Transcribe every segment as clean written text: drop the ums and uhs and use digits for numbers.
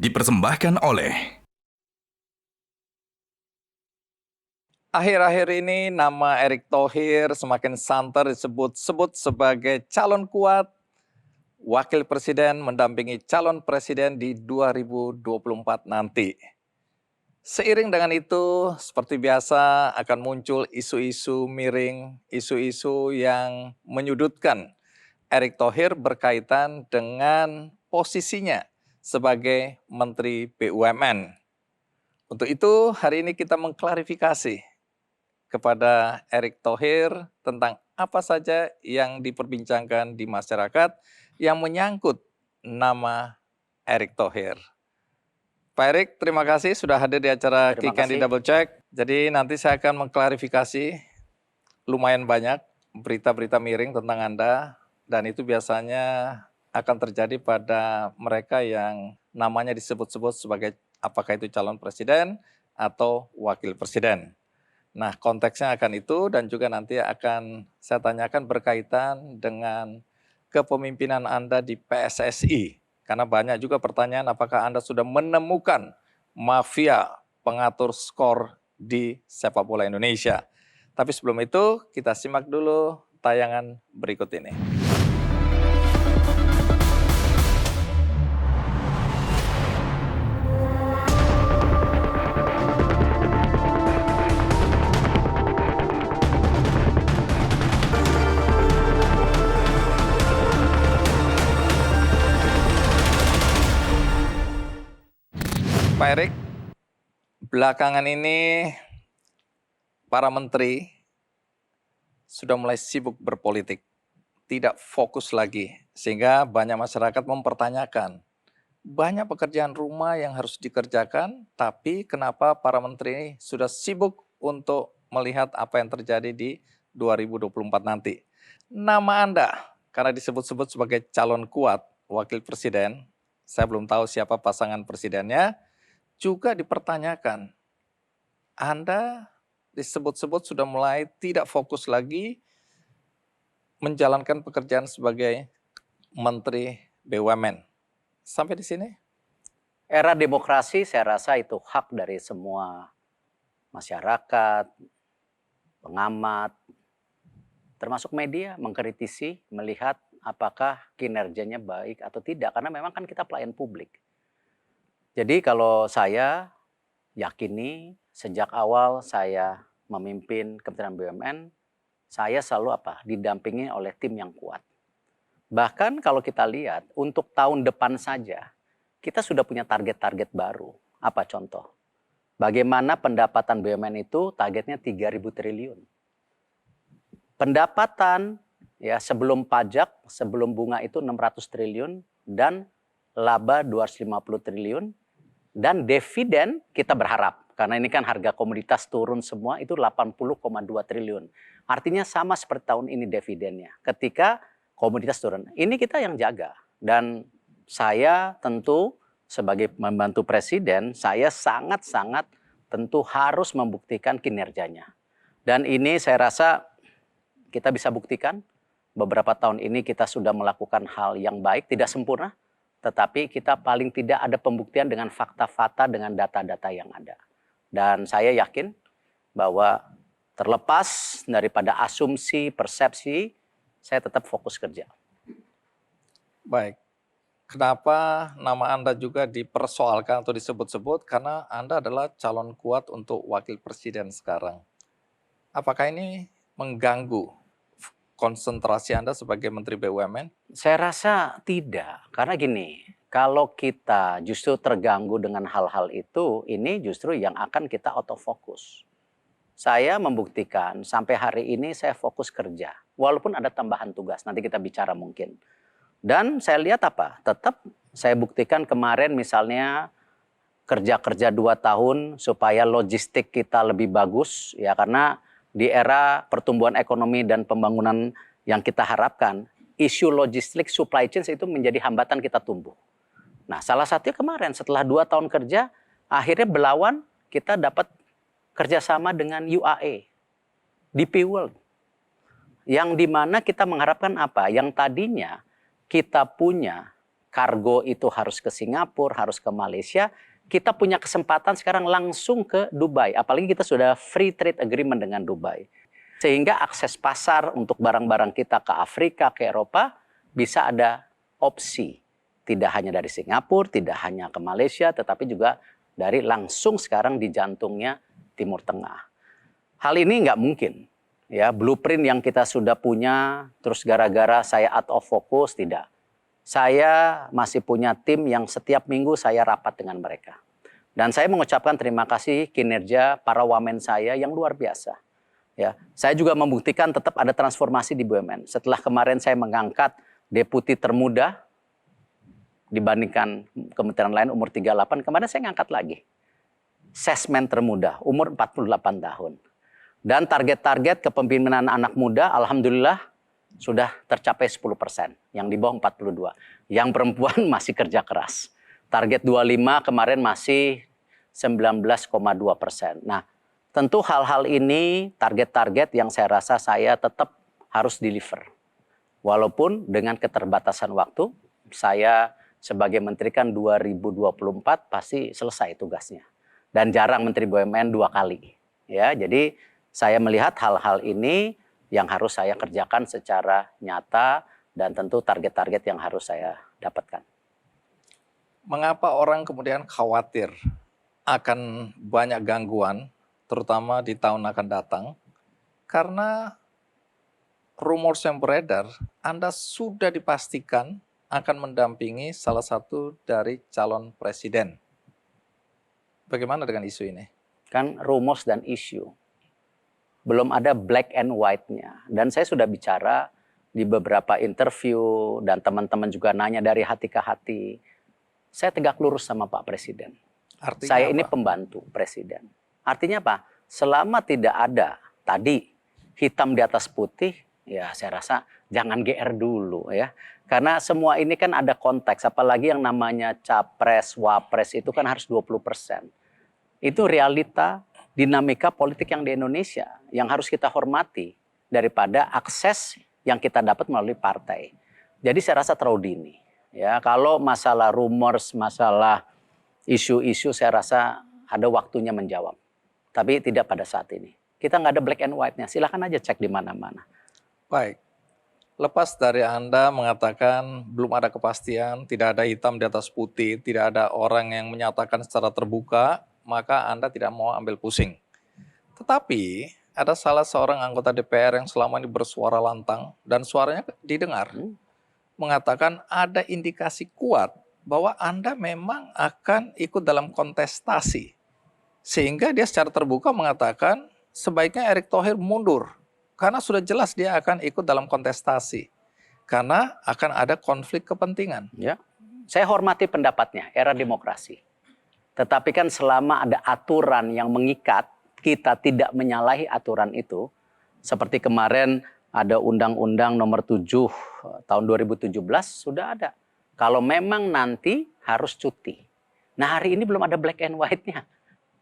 dipersembahkan oleh Akhir-akhir ini nama Erick Thohir semakin santer disebut-sebut sebagai calon kuat wakil presiden mendampingi calon presiden di 2024 nanti. Seiring dengan itu, seperti biasa akan muncul isu-isu miring, isu-isu yang menyudutkan Erick Thohir berkaitan dengan posisinya sebagai Menteri BUMN. Untuk itu, hari ini kita mengklarifikasi kepada Erick Thohir tentang apa saja yang diperbincangkan di masyarakat yang menyangkut nama Erick Thohir. Pak Erick, terima kasih sudah hadir di acara Kick and Double Check. Jadi nanti saya akan mengklarifikasi lumayan banyak berita-berita miring tentang Anda, dan itu biasanya akan terjadi pada mereka yang namanya disebut-sebut sebagai apakah itu calon presiden atau wakil presiden. Nah, konteksnya akan itu dan juga nanti akan saya tanyakan berkaitan dengan kepemimpinan Anda di PSSI. Karena banyak juga pertanyaan apakah Anda sudah menemukan mafia pengatur skor di sepak bola Indonesia. Tapi sebelum itu, kita simak dulu tayangan berikut ini. Pak Erick, belakangan ini para menteri sudah mulai sibuk berpolitik, tidak fokus lagi, sehingga banyak masyarakat mempertanyakan, banyak pekerjaan rumah yang harus dikerjakan, tapi kenapa para menteri ini sudah sibuk untuk melihat apa yang terjadi di 2024 nanti. Nama Anda, karena disebut-sebut sebagai calon kuat wakil presiden, saya belum tahu siapa pasangan presidennya, juga dipertanyakan. Anda disebut-sebut sudah mulai tidak fokus lagi menjalankan pekerjaan sebagai Menteri BUMN. Sampai di sini? Era demokrasi saya rasa itu hak dari semua masyarakat, pengamat, termasuk media mengkritisi, melihat apakah kinerjanya baik atau tidak. Karena memang kan kita pelayan publik. Jadi kalau saya yakini sejak awal saya memimpin Kementerian BUMN, saya selalu didampingi oleh tim yang kuat. Bahkan kalau kita lihat untuk tahun depan saja, kita sudah punya target-target baru. Apa contoh? Bagaimana pendapatan BUMN itu targetnya 3.000 triliun. Pendapatan ya sebelum pajak, sebelum bunga itu 600 triliun dan laba 250 triliun. Dan dividen kita berharap, karena ini kan harga komoditas turun semua, itu 80,2 triliun. Artinya sama seperti tahun ini dividennya. Ketika komoditas turun, ini kita yang jaga. Dan saya tentu sebagai membantu presiden, saya sangat-sangat tentu harus membuktikan kinerjanya. Dan ini saya rasa kita bisa buktikan, beberapa tahun ini kita sudah melakukan hal yang baik, tidak sempurna, tetapi kita paling tidak ada pembuktian dengan fakta-fakta, dengan data-data yang ada. Dan saya yakin bahwa terlepas daripada asumsi, persepsi, saya tetap fokus kerja. Baik. Kenapa nama Anda juga dipersoalkan atau disebut-sebut? Karena Anda adalah calon kuat untuk wakil presiden sekarang. Apakah ini mengganggu konsentrasi Anda sebagai Menteri BUMN? Saya rasa tidak, karena gini, kalau kita justru terganggu dengan hal-hal itu, ini justru yang akan kita autofokus. Saya membuktikan sampai hari ini saya fokus kerja, walaupun ada tambahan tugas, nanti kita bicara mungkin. Dan saya lihat tetap saya buktikan kemarin misalnya kerja-kerja 2 tahun supaya logistik kita lebih bagus, ya karena di era pertumbuhan ekonomi dan pembangunan yang kita harapkan, isu logistik supply chain itu menjadi hambatan kita tumbuh. Nah, salah satunya kemarin setelah 2 tahun kerja, akhirnya Belawan kita dapat kerjasama dengan UAE, DP World. Yang dimana kita mengharapkan Yang tadinya kita punya kargo itu harus ke Singapura, harus ke Malaysia, kita punya kesempatan sekarang langsung ke Dubai. Apalagi kita sudah free trade agreement dengan Dubai. Sehingga akses pasar untuk barang-barang kita ke Afrika, ke Eropa, bisa ada opsi. Tidak hanya dari Singapura, tidak hanya ke Malaysia, tetapi juga dari langsung sekarang di jantungnya Timur Tengah. Hal ini nggak mungkin. Ya, blueprint yang kita sudah punya, terus gara-gara saya out of focus, tidak. Saya masih punya tim yang setiap minggu saya rapat dengan mereka. Dan saya mengucapkan terima kasih kinerja para wamen saya yang luar biasa. Ya, saya juga membuktikan tetap ada transformasi di BUMN. Setelah kemarin saya mengangkat deputi termuda dibandingkan kementerian lain umur 38, kemarin saya ngangkat lagi. Sesmen termuda, umur 48 tahun. Dan target-target kepemimpinan anak muda, alhamdulillah, sudah tercapai 10%, yang di bawah 42. Yang perempuan masih kerja keras. Target 25 kemarin masih 19,2%. Nah, tentu hal-hal ini target-target yang saya rasa saya tetap harus deliver. Walaupun dengan keterbatasan waktu, saya sebagai menteri kan 2024 pasti selesai tugasnya. Dan jarang menteri BUMN 2 kali. Ya, jadi saya melihat hal-hal ini yang harus saya kerjakan secara nyata dan tentu target-target yang harus saya dapatkan. Mengapa orang kemudian khawatir akan banyak gangguan, terutama di tahun akan datang? Karena rumor yang beredar, Anda sudah dipastikan akan mendampingi salah satu dari calon presiden. Bagaimana dengan isu ini? Kan rumus dan isu. Belum ada black and white-nya. Dan saya sudah bicara di beberapa interview dan teman-teman juga nanya dari hati ke hati. Saya tegak lurus sama Pak Presiden. Artinya saya apa? Ini pembantu Presiden. Artinya apa? Selama tidak ada tadi hitam di atas putih, ya saya rasa jangan GR dulu ya. Karena semua ini kan ada konteks, apalagi yang namanya capres, wapres itu kan harus 20%. Itu realita dinamika politik yang di Indonesia yang harus kita hormati daripada akses yang kita dapat melalui partai. Jadi saya rasa terlalu dini. Ya, kalau masalah rumors, masalah isu-isu saya rasa ada waktunya menjawab. Tapi tidak pada saat ini. Kita nggak ada black and white-nya. Silahkan aja cek di mana-mana. Baik. Lepas dari Anda mengatakan belum ada kepastian, tidak ada hitam di atas putih, tidak ada orang yang menyatakan secara terbuka, maka Anda tidak mau ambil pusing. Tetapi ada salah seorang anggota DPR yang selama ini bersuara lantang dan suaranya didengar, mengatakan ada indikasi kuat bahwa Anda memang akan ikut dalam kontestasi. Sehingga dia secara terbuka mengatakan sebaiknya Erick Thohir mundur. Karena sudah jelas dia akan ikut dalam kontestasi. Karena akan ada konflik kepentingan. Ya, saya hormati pendapatnya, era demokrasi. Tetapi kan selama ada aturan yang mengikat, kita tidak menyalahi aturan itu. Seperti kemarin ada Undang-Undang nomor 7 tahun 2017 sudah ada. Kalau memang nanti harus cuti. Nah hari ini belum ada black and white-nya.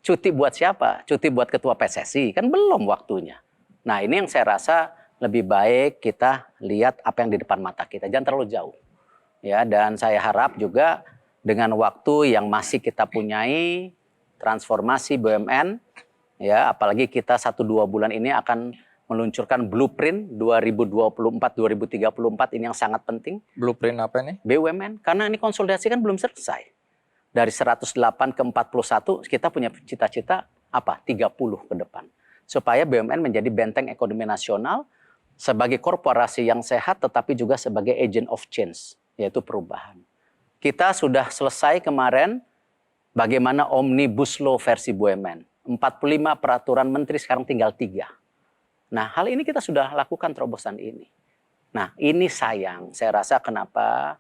Cuti buat siapa? Cuti buat ketua PSSI? Kan belum waktunya. Nah ini yang saya rasa lebih baik kita lihat apa yang di depan mata kita. Jangan terlalu jauh. Ya, dan saya harap juga dengan waktu yang masih kita punyai, transformasi BUMN, ya, apalagi kita 1-2 bulan ini akan meluncurkan blueprint 2024-2034 ini yang sangat penting. Blueprint apa ini? BUMN, karena ini konsolidasi kan belum selesai. Dari 108 ke 41 kita punya cita-cita apa? 30 ke depan. Supaya BUMN menjadi benteng ekonomi nasional sebagai korporasi yang sehat tetapi juga sebagai agent of change, yaitu perubahan. Kita sudah selesai kemarin bagaimana Omnibus Law versi BUMN. 45 peraturan menteri sekarang tinggal 3. Nah, hal ini kita sudah lakukan terobosan ini. Nah, ini sayang. Saya rasa kenapa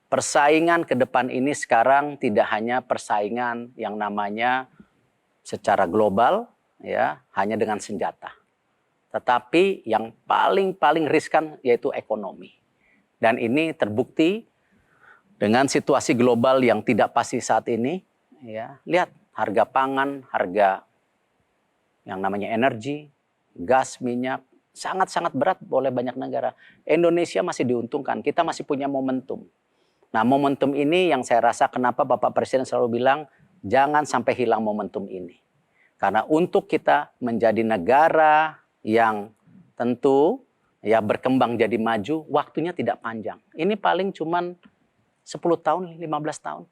persaingan ke depan ini sekarang tidak hanya persaingan yang namanya secara global, ya, hanya dengan senjata. Tetapi yang paling riskan yaitu ekonomi. Dan ini terbukti dengan situasi global yang tidak pasti saat ini, ya, lihat harga pangan, harga yang namanya energi, gas, minyak, sangat-sangat berat oleh banyak negara. Indonesia masih diuntungkan, kita masih punya momentum. Nah, momentum ini yang saya rasa kenapa Bapak Presiden selalu bilang jangan sampai hilang momentum ini. Karena untuk kita menjadi negara yang tentu ya berkembang jadi maju, waktunya tidak panjang. Ini paling cuman 10 tahun, 15 tahun.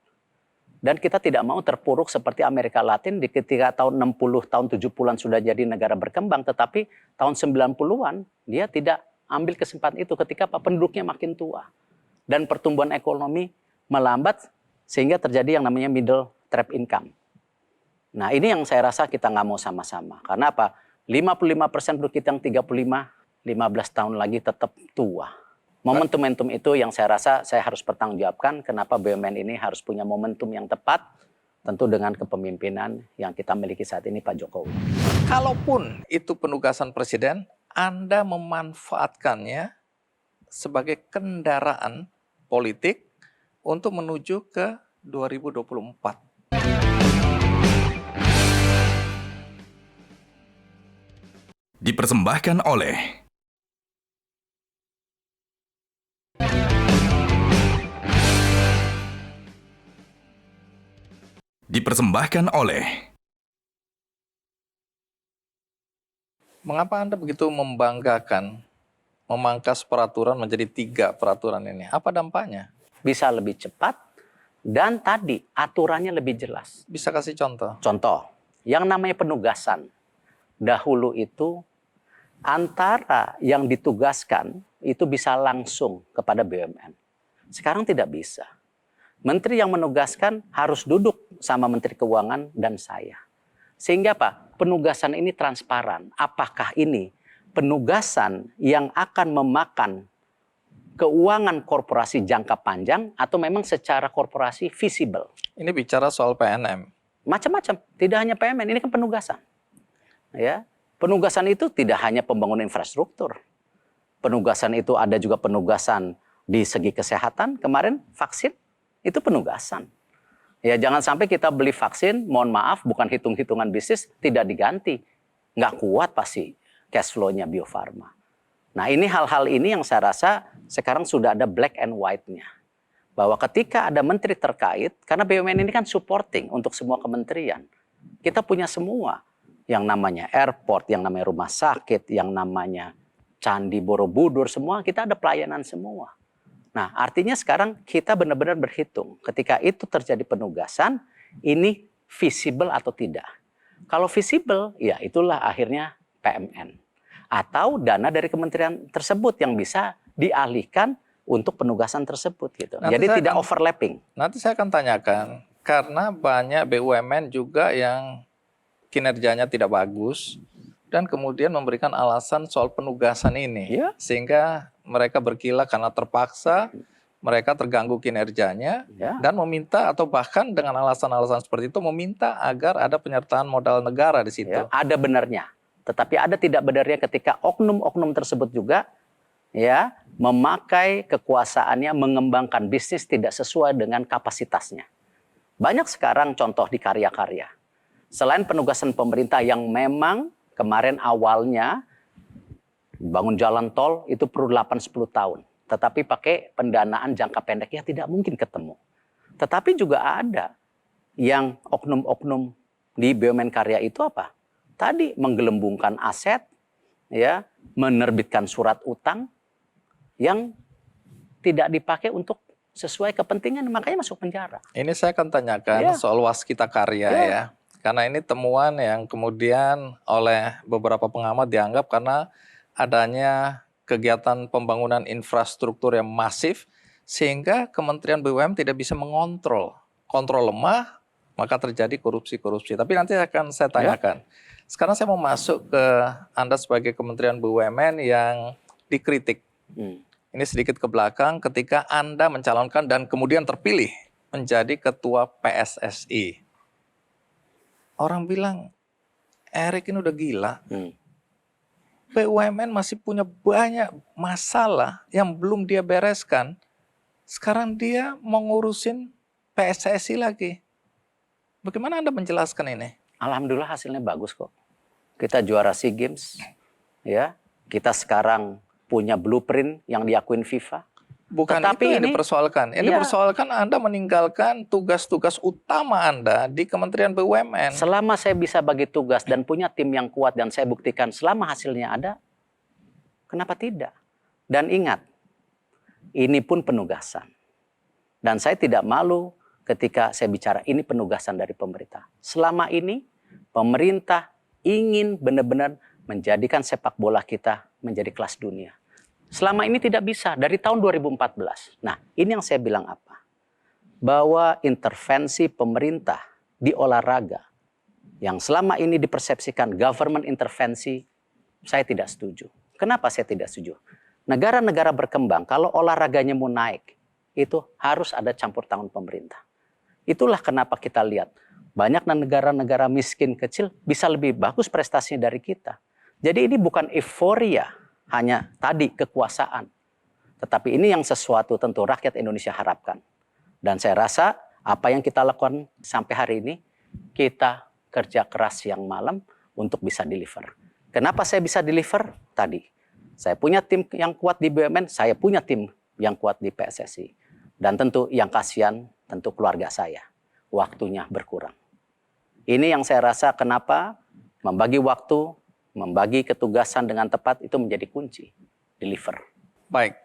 Dan kita tidak mau terpuruk seperti Amerika Latin di ketika tahun 60, tahun 70-an sudah jadi negara berkembang, tetapi tahun 90-an dia tidak ambil kesempatan itu ketika penduduknya makin tua. Dan pertumbuhan ekonomi melambat sehingga terjadi yang namanya middle trap income. Nah, ini yang saya rasa kita nggak mau sama-sama. Karena apa? 55% penduduk kita yang 35, 15 tahun lagi tetap tua. Momentum itu yang saya rasa saya harus pertanggungjawabkan kenapa BUMN ini harus punya momentum yang tepat, tentu dengan kepemimpinan yang kita miliki saat ini Pak Jokowi. Kalaupun itu penugasan presiden, Anda memanfaatkannya sebagai kendaraan politik untuk menuju ke 2024. Dipersembahkan oleh Mengapa Anda begitu membanggakan memangkas peraturan menjadi 3 peraturan ini? Apa dampaknya? Bisa lebih cepat dan tadi aturannya lebih jelas. Bisa kasih contoh? Contoh, yang namanya penugasan. Dahulu itu antara yang ditugaskan itu bisa langsung kepada BUMN. Sekarang tidak bisa. Menteri yang menugaskan harus duduk sama Menteri Keuangan dan saya. Sehingga apa? Penugasan ini transparan. Apakah ini penugasan yang akan memakan keuangan korporasi jangka panjang atau memang secara korporasi visible? Ini bicara soal PNM. Macam-macam. Tidak hanya PMN, ini kan penugasan. Ya, penugasan itu tidak hanya pembangunan infrastruktur. Penugasan itu ada juga penugasan di segi kesehatan. Kemarin vaksin itu penugasan. Ya, jangan sampai kita beli vaksin, mohon maaf, bukan hitung-hitungan bisnis, tidak diganti. Nggak kuat pasti cash flow-nya Bio Farma. Nah, ini hal-hal ini yang saya rasa sekarang sudah ada black and white-nya. Bahwa ketika ada menteri terkait, karena BUMN ini kan supporting untuk semua kementerian. Kita punya semua. Yang namanya airport, yang namanya rumah sakit, yang namanya Candi Borobudur, semua kita ada pelayanan semua. Nah, artinya sekarang kita benar-benar berhitung. Ketika itu terjadi penugasan, ini visible atau tidak. Kalau visible, ya itulah akhirnya PMN. Atau dana dari kementerian tersebut yang bisa dialihkan untuk penugasan tersebut. Gitu. Jadi tidak overlapping. Nanti saya akan tanyakan, karena banyak BUMN juga yang kinerjanya tidak bagus, dan kemudian memberikan alasan soal penugasan ini. Ya. Sehingga mereka berkilah karena terpaksa, mereka terganggu kinerjanya, Ya. dan meminta atau bahkan dengan alasan-alasan seperti itu meminta agar ada penyertaan modal negara di situ. Ya, ada benarnya. Tetapi ada tidak benarnya ketika oknum-oknum tersebut juga ya memakai kekuasaannya mengembangkan bisnis tidak sesuai dengan kapasitasnya. Banyak sekarang contoh di karya-karya. Selain penugasan pemerintah yang memang kemarin awalnya bangun jalan tol itu perlu 8-10 tahun. Tetapi pakai pendanaan jangka pendek ya tidak mungkin ketemu. Tetapi juga ada yang oknum-oknum di BUMN karya itu apa? Tadi menggelembungkan aset, ya, menerbitkan surat utang yang tidak dipakai untuk sesuai kepentingan, makanya masuk penjara. Ini saya akan tanyakan soal waskita karya ya. Karena ini temuan yang kemudian oleh beberapa pengamat dianggap karena adanya kegiatan pembangunan infrastruktur yang masif sehingga Kementerian BUMN tidak bisa mengontrol. Kontrol lemah, maka terjadi korupsi-korupsi. Tapi nanti akan saya tanyakan. Sekarang saya mau masuk ke Anda sebagai Kementerian BUMN yang dikritik. Ini sedikit ke belakang ketika Anda mencalonkan dan kemudian terpilih menjadi Ketua PSSI. Orang bilang, Erik ini udah gila. BUMN masih punya banyak masalah yang belum dia bereskan. Sekarang dia mau ngurusin PSSI lagi. Bagaimana Anda menjelaskan ini? Alhamdulillah hasilnya bagus kok. Kita juara SEA Games. Ya, kita sekarang punya blueprint yang diakuin FIFA. Bukan Tetapi itu yang ini, dipersoalkan. Yang iya, dipersoalkan Anda meninggalkan tugas-tugas utama Anda di Kementerian BUMN. selama saya bisa bagi tugas dan punya tim yang kuat dan saya buktikan selama hasilnya ada, kenapa tidak? Dan ingat, ini pun penugasan. Dan saya tidak malu ketika saya bicara ini penugasan dari pemerintah. Selama ini pemerintah ingin benar-benar menjadikan sepak bola kita menjadi kelas dunia. Selama ini tidak bisa, dari tahun 2014. Nah, ini yang saya bilang apa? Bahwa intervensi pemerintah di olahraga yang selama ini dipersepsikan government intervensi, saya tidak setuju. Kenapa saya tidak setuju? Negara-negara berkembang, kalau olahraganya mau naik, itu harus ada campur tangan pemerintah. Itulah kenapa kita lihat banyak negara-negara miskin kecil bisa lebih bagus prestasinya dari kita. Jadi ini bukan euforia, hanya tadi kekuasaan. Tetapi ini yang sesuatu tentu rakyat Indonesia harapkan. Dan saya rasa apa yang kita lakukan sampai hari ini, kita kerja keras siang malam untuk bisa deliver. Kenapa saya bisa deliver? Tadi, saya punya tim yang kuat di BUMN, saya punya tim yang kuat di PSSI. Dan tentu yang kasihan, tentu keluarga saya. Waktunya berkurang. Ini yang saya rasa kenapa membagi waktu, membagi ketugasan dengan tepat itu menjadi kunci. Deliver. Baik,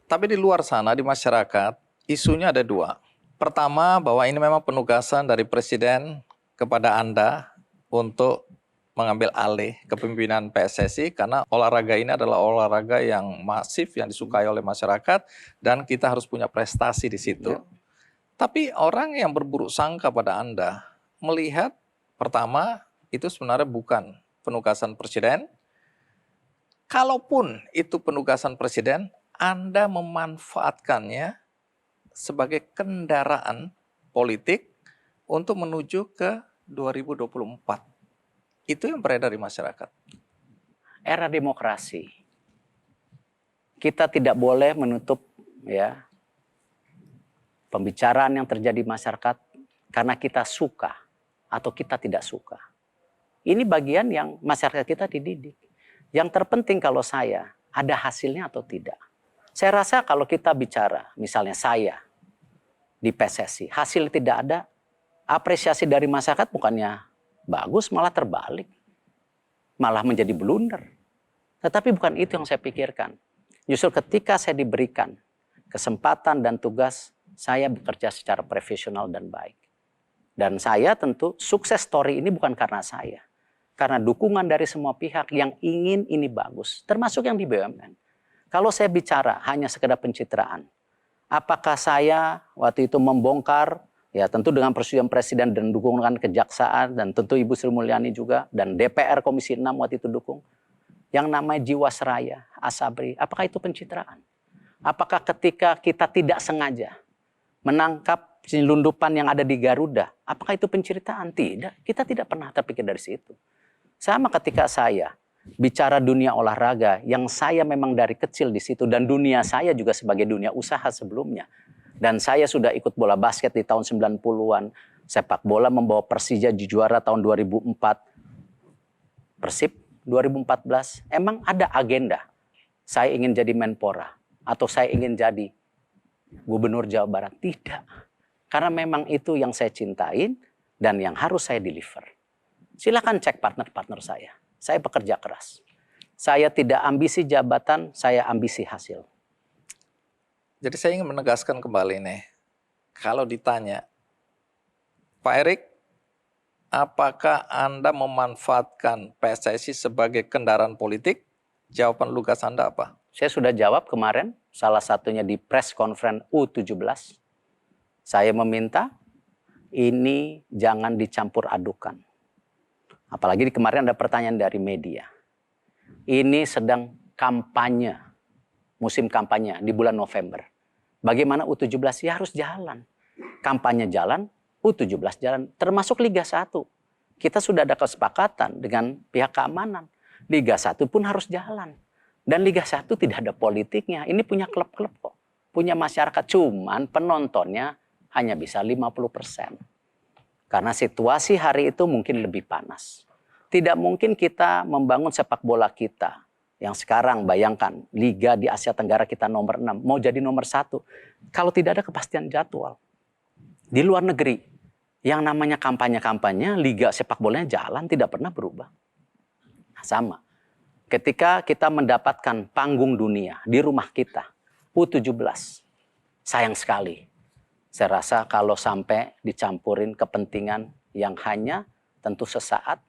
tapi di luar sana, di masyarakat, isunya ada dua. Pertama, bahwa ini memang penugasan dari Presiden kepada Anda untuk mengambil alih kepemimpinan PSSI karena olahraga ini adalah olahraga yang masif, yang disukai oleh masyarakat, dan kita harus punya prestasi di situ. Ya. Tapi orang yang berburuk sangka pada Anda melihat, pertama, itu sebenarnya bukan penugasan Presiden. Kalaupun itu penugasan Presiden, Anda memanfaatkannya sebagai kendaraan politik untuk menuju ke 2024. Itu yang beredar di masyarakat. Era demokrasi. Kita tidak boleh menutup ya pembicaraan yang terjadi di masyarakat karena kita suka atau kita tidak suka. Ini bagian yang masyarakat kita dididik. Yang terpenting kalau saya ada hasilnya atau tidak. Saya rasa kalau kita bicara, misalnya saya di PSSI, hasil tidak ada, apresiasi dari masyarakat bukannya bagus, malah terbalik. Malah menjadi blunder. Tetapi bukan itu yang saya pikirkan. Justru ketika saya diberikan kesempatan dan tugas, saya bekerja secara profesional dan baik. Dan saya tentu sukses story ini bukan karena saya. Karena dukungan dari semua pihak yang ingin ini bagus, termasuk yang di BUMN. Kalau saya bicara hanya sekedar pencitraan, apakah saya waktu itu membongkar, ya tentu dengan persetujuan Presiden dan dukungan kejaksaan, dan tentu Ibu Sri Mulyani juga, dan DPR Komisi 6 waktu itu dukung, yang namanya Jiwasraya, Asabri, apakah itu pencitraan? Apakah ketika kita tidak sengaja menangkap selundupan yang ada di Garuda, apakah itu penceritaan? Tidak, kita tidak pernah terpikir dari situ. Sama ketika saya bicara dunia olahraga, yang saya memang dari kecil di situ, dan dunia saya juga sebagai dunia usaha sebelumnya. Dan saya sudah ikut bola basket di tahun 90-an, sepak bola membawa Persija di juara tahun 2004, Persib 2014, emang ada agenda. Saya ingin jadi Menpora, atau saya ingin jadi Gubernur Jawa Barat. Tidak. Karena memang itu yang saya cintain dan yang harus saya deliver. Silakan cek partner-partner saya. Saya bekerja keras. Saya tidak ambisi jabatan, saya ambisi hasil. Jadi saya ingin menegaskan kembali nih, kalau ditanya, Pak Erik, apakah Anda memanfaatkan PSSI sebagai kendaraan politik? Jawaban lugas Anda apa? Saya sudah jawab kemarin, salah satunya di press conference U17. Saya meminta ini jangan dicampur adukan. Apalagi kemarin ada pertanyaan dari media. Ini sedang kampanye, musim kampanye di bulan November. Bagaimana U17? Ya harus jalan. Kampanye jalan, U17 jalan, termasuk Liga 1. Kita sudah ada kesepakatan dengan pihak keamanan. Liga 1 pun harus jalan. Dan Liga 1 tidak ada politiknya. Ini punya klub-klub kok. Punya masyarakat, cuman penontonnya hanya bisa 50%. Karena situasi hari itu mungkin lebih panas. Tidak mungkin kita membangun sepak bola kita Yang sekarang bayangkan, Liga di Asia Tenggara kita nomor 6, mau jadi nomor 1. Kalau tidak ada kepastian jadwal. Di luar negeri, yang namanya kampanye-kampanye, Liga sepak bolanya jalan, tidak pernah berubah. Nah, sama. Ketika kita mendapatkan panggung dunia di rumah kita, U17, sayang sekali. Saya rasa kalau sampai dicampurin kepentingan yang hanya tentu sesaat,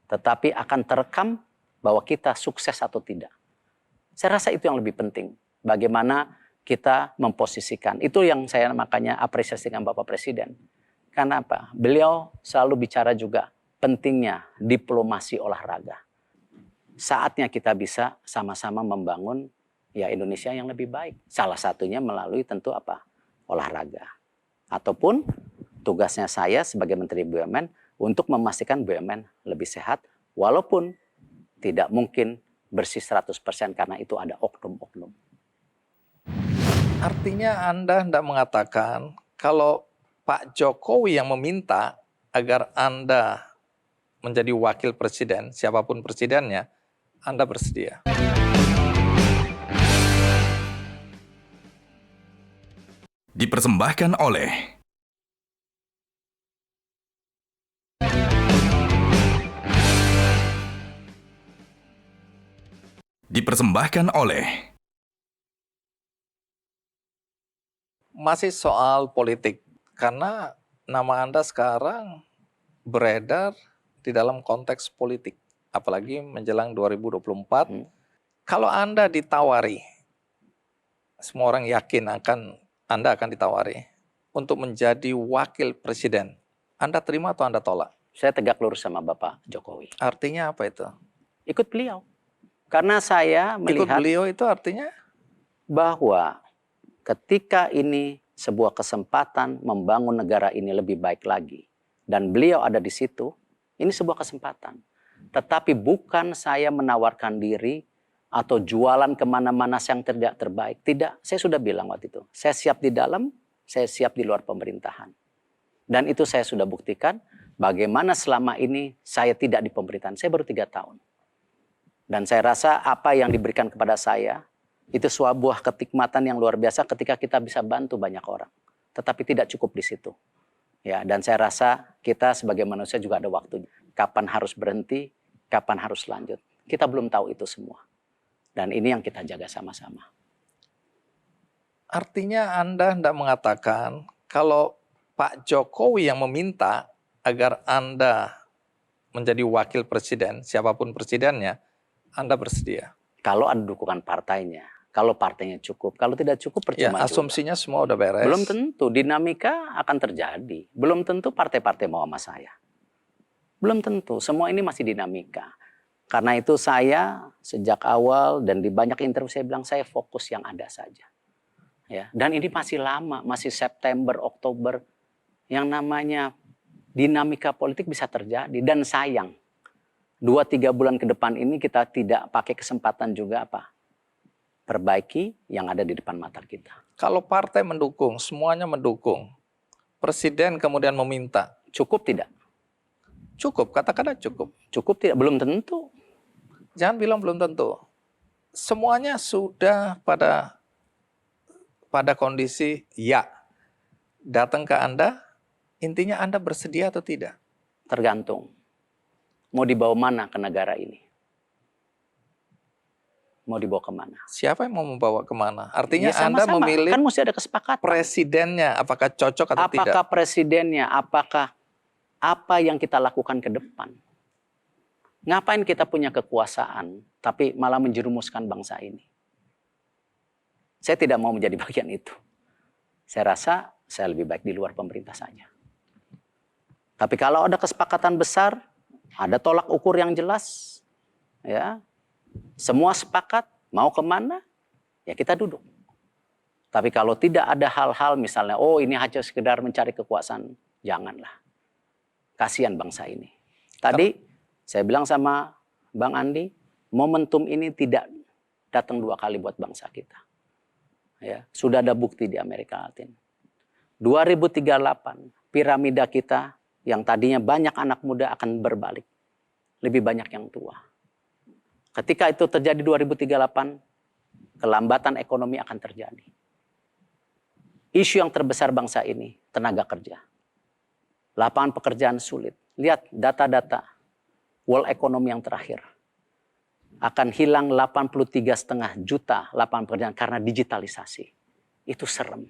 tetapi akan terekam bahwa kita sukses atau tidak. Saya rasa itu yang lebih penting. Bagaimana kita memposisikan. Itu yang saya makanya apresiasi dengan Bapak Presiden. Karena apa? Beliau selalu bicara juga pentingnya diplomasi olahraga. Saatnya kita bisa sama-sama membangun ya Indonesia yang lebih baik. Salah satunya melalui tentu apa? Olahraga. Ataupun tugasnya saya sebagai Menteri BUMN untuk memastikan BUMN lebih sehat walaupun tidak mungkin bersih 100% karena itu ada oknum-oknum. Artinya Anda hendak mengatakan kalau Pak Jokowi yang meminta agar Anda menjadi wakil presiden, siapapun presidennya, Anda bersedia. Dipersembahkan oleh Masih soal politik, karena nama Anda sekarang beredar di dalam konteks politik, apalagi menjelang 2024. Kalau Anda ditawari, semua orang yakin Anda akan ditawari untuk menjadi wakil presiden. Anda terima atau Anda tolak? Saya tegak lurus sama Bapak Jokowi. Artinya apa itu? Ikut beliau. Karena saya Ikut melihat beliau itu artinya? bahwa ketika ini sebuah kesempatan membangun negara ini lebih baik lagi. Dan beliau ada di situ, ini sebuah kesempatan. Tetapi bukan saya menawarkan diri atau jualan kemana-mana yang tidak terbaik. Tidak, saya sudah bilang waktu itu. Saya siap di dalam, saya siap di luar pemerintahan. Dan itu saya sudah buktikan bagaimana selama ini saya tidak di pemerintahan. Saya baru 3 tahun. Dan saya rasa apa yang diberikan kepada saya, itu sebuah kenikmatan yang luar biasa ketika kita bisa bantu banyak orang. Tetapi tidak cukup di situ. Ya, dan saya rasa kita sebagai manusia juga ada waktunya. Kapan harus berhenti, kapan harus lanjut. Kita belum tahu itu semua. Dan ini yang kita jaga sama-sama. Artinya Anda hendak mengatakan kalau Pak Jokowi yang meminta agar Anda menjadi wakil presiden, siapapun presidennya, Anda bersedia? Kalau ada dukungan partainya, kalau partainya cukup, kalau tidak cukup Ya, percuma juga. asumsinya semua udah beres. Belum tentu, dinamika akan terjadi. Belum tentu partai-partai mau sama saya. Belum tentu, semua ini masih dinamika. Karena itu saya sejak awal dan di banyak interview saya bilang saya fokus yang ada saja. Ya, dan ini masih lama, masih September, Oktober. Yang namanya dinamika politik bisa terjadi. Dan sayang, 2-3 bulan ke depan ini kita tidak pakai kesempatan juga apa? Perbaiki yang ada di depan mata kita. Kalau partai mendukung, semuanya mendukung. Presiden kemudian meminta. Cukup tidak? Cukup, katakanlah cukup. Cukup tidak? Belum tentu. Jangan bilang belum tentu. Semuanya sudah pada kondisi ya. Datang ke Anda, intinya Anda bersedia atau tidak? Tergantung. Mau dibawa mana ke negara ini? Mau dibawa kemana? Siapa yang mau membawa kemana? Artinya Ya, Anda sama-sama. memilih Kan mesti ada kesepakatan. presidennya, apakah cocok atau tidak? Apakah presidennya, apakah apa yang kita lakukan ke depan? Ngapain kita punya kekuasaan, tapi malah menjerumuskan bangsa ini? Saya tidak mau menjadi bagian itu. Saya rasa saya lebih baik di luar pemerintah saja. Tapi kalau ada kesepakatan besar, ada tolak ukur yang jelas, ya, semua sepakat mau kemana, ya kita duduk. Tapi kalau tidak ada hal-hal misalnya, oh ini hanya sekedar mencari kekuasaan, janganlah. Kasihan bangsa ini. Tadi saya bilang sama Bang Andi, momentum ini tidak datang 2 kali buat bangsa kita. Ya, sudah ada bukti di Amerika Latin. 2038, piramida kita yang tadinya banyak anak muda akan berbalik. Lebih banyak yang tua. Ketika itu terjadi 2038, kelambatan ekonomi akan terjadi. Isu yang terbesar bangsa ini, tenaga kerja. Lapangan pekerjaan sulit. Lihat data-data World Economy yang terakhir. Akan hilang 83,5 juta lapangan pekerjaan karena digitalisasi. Itu serem.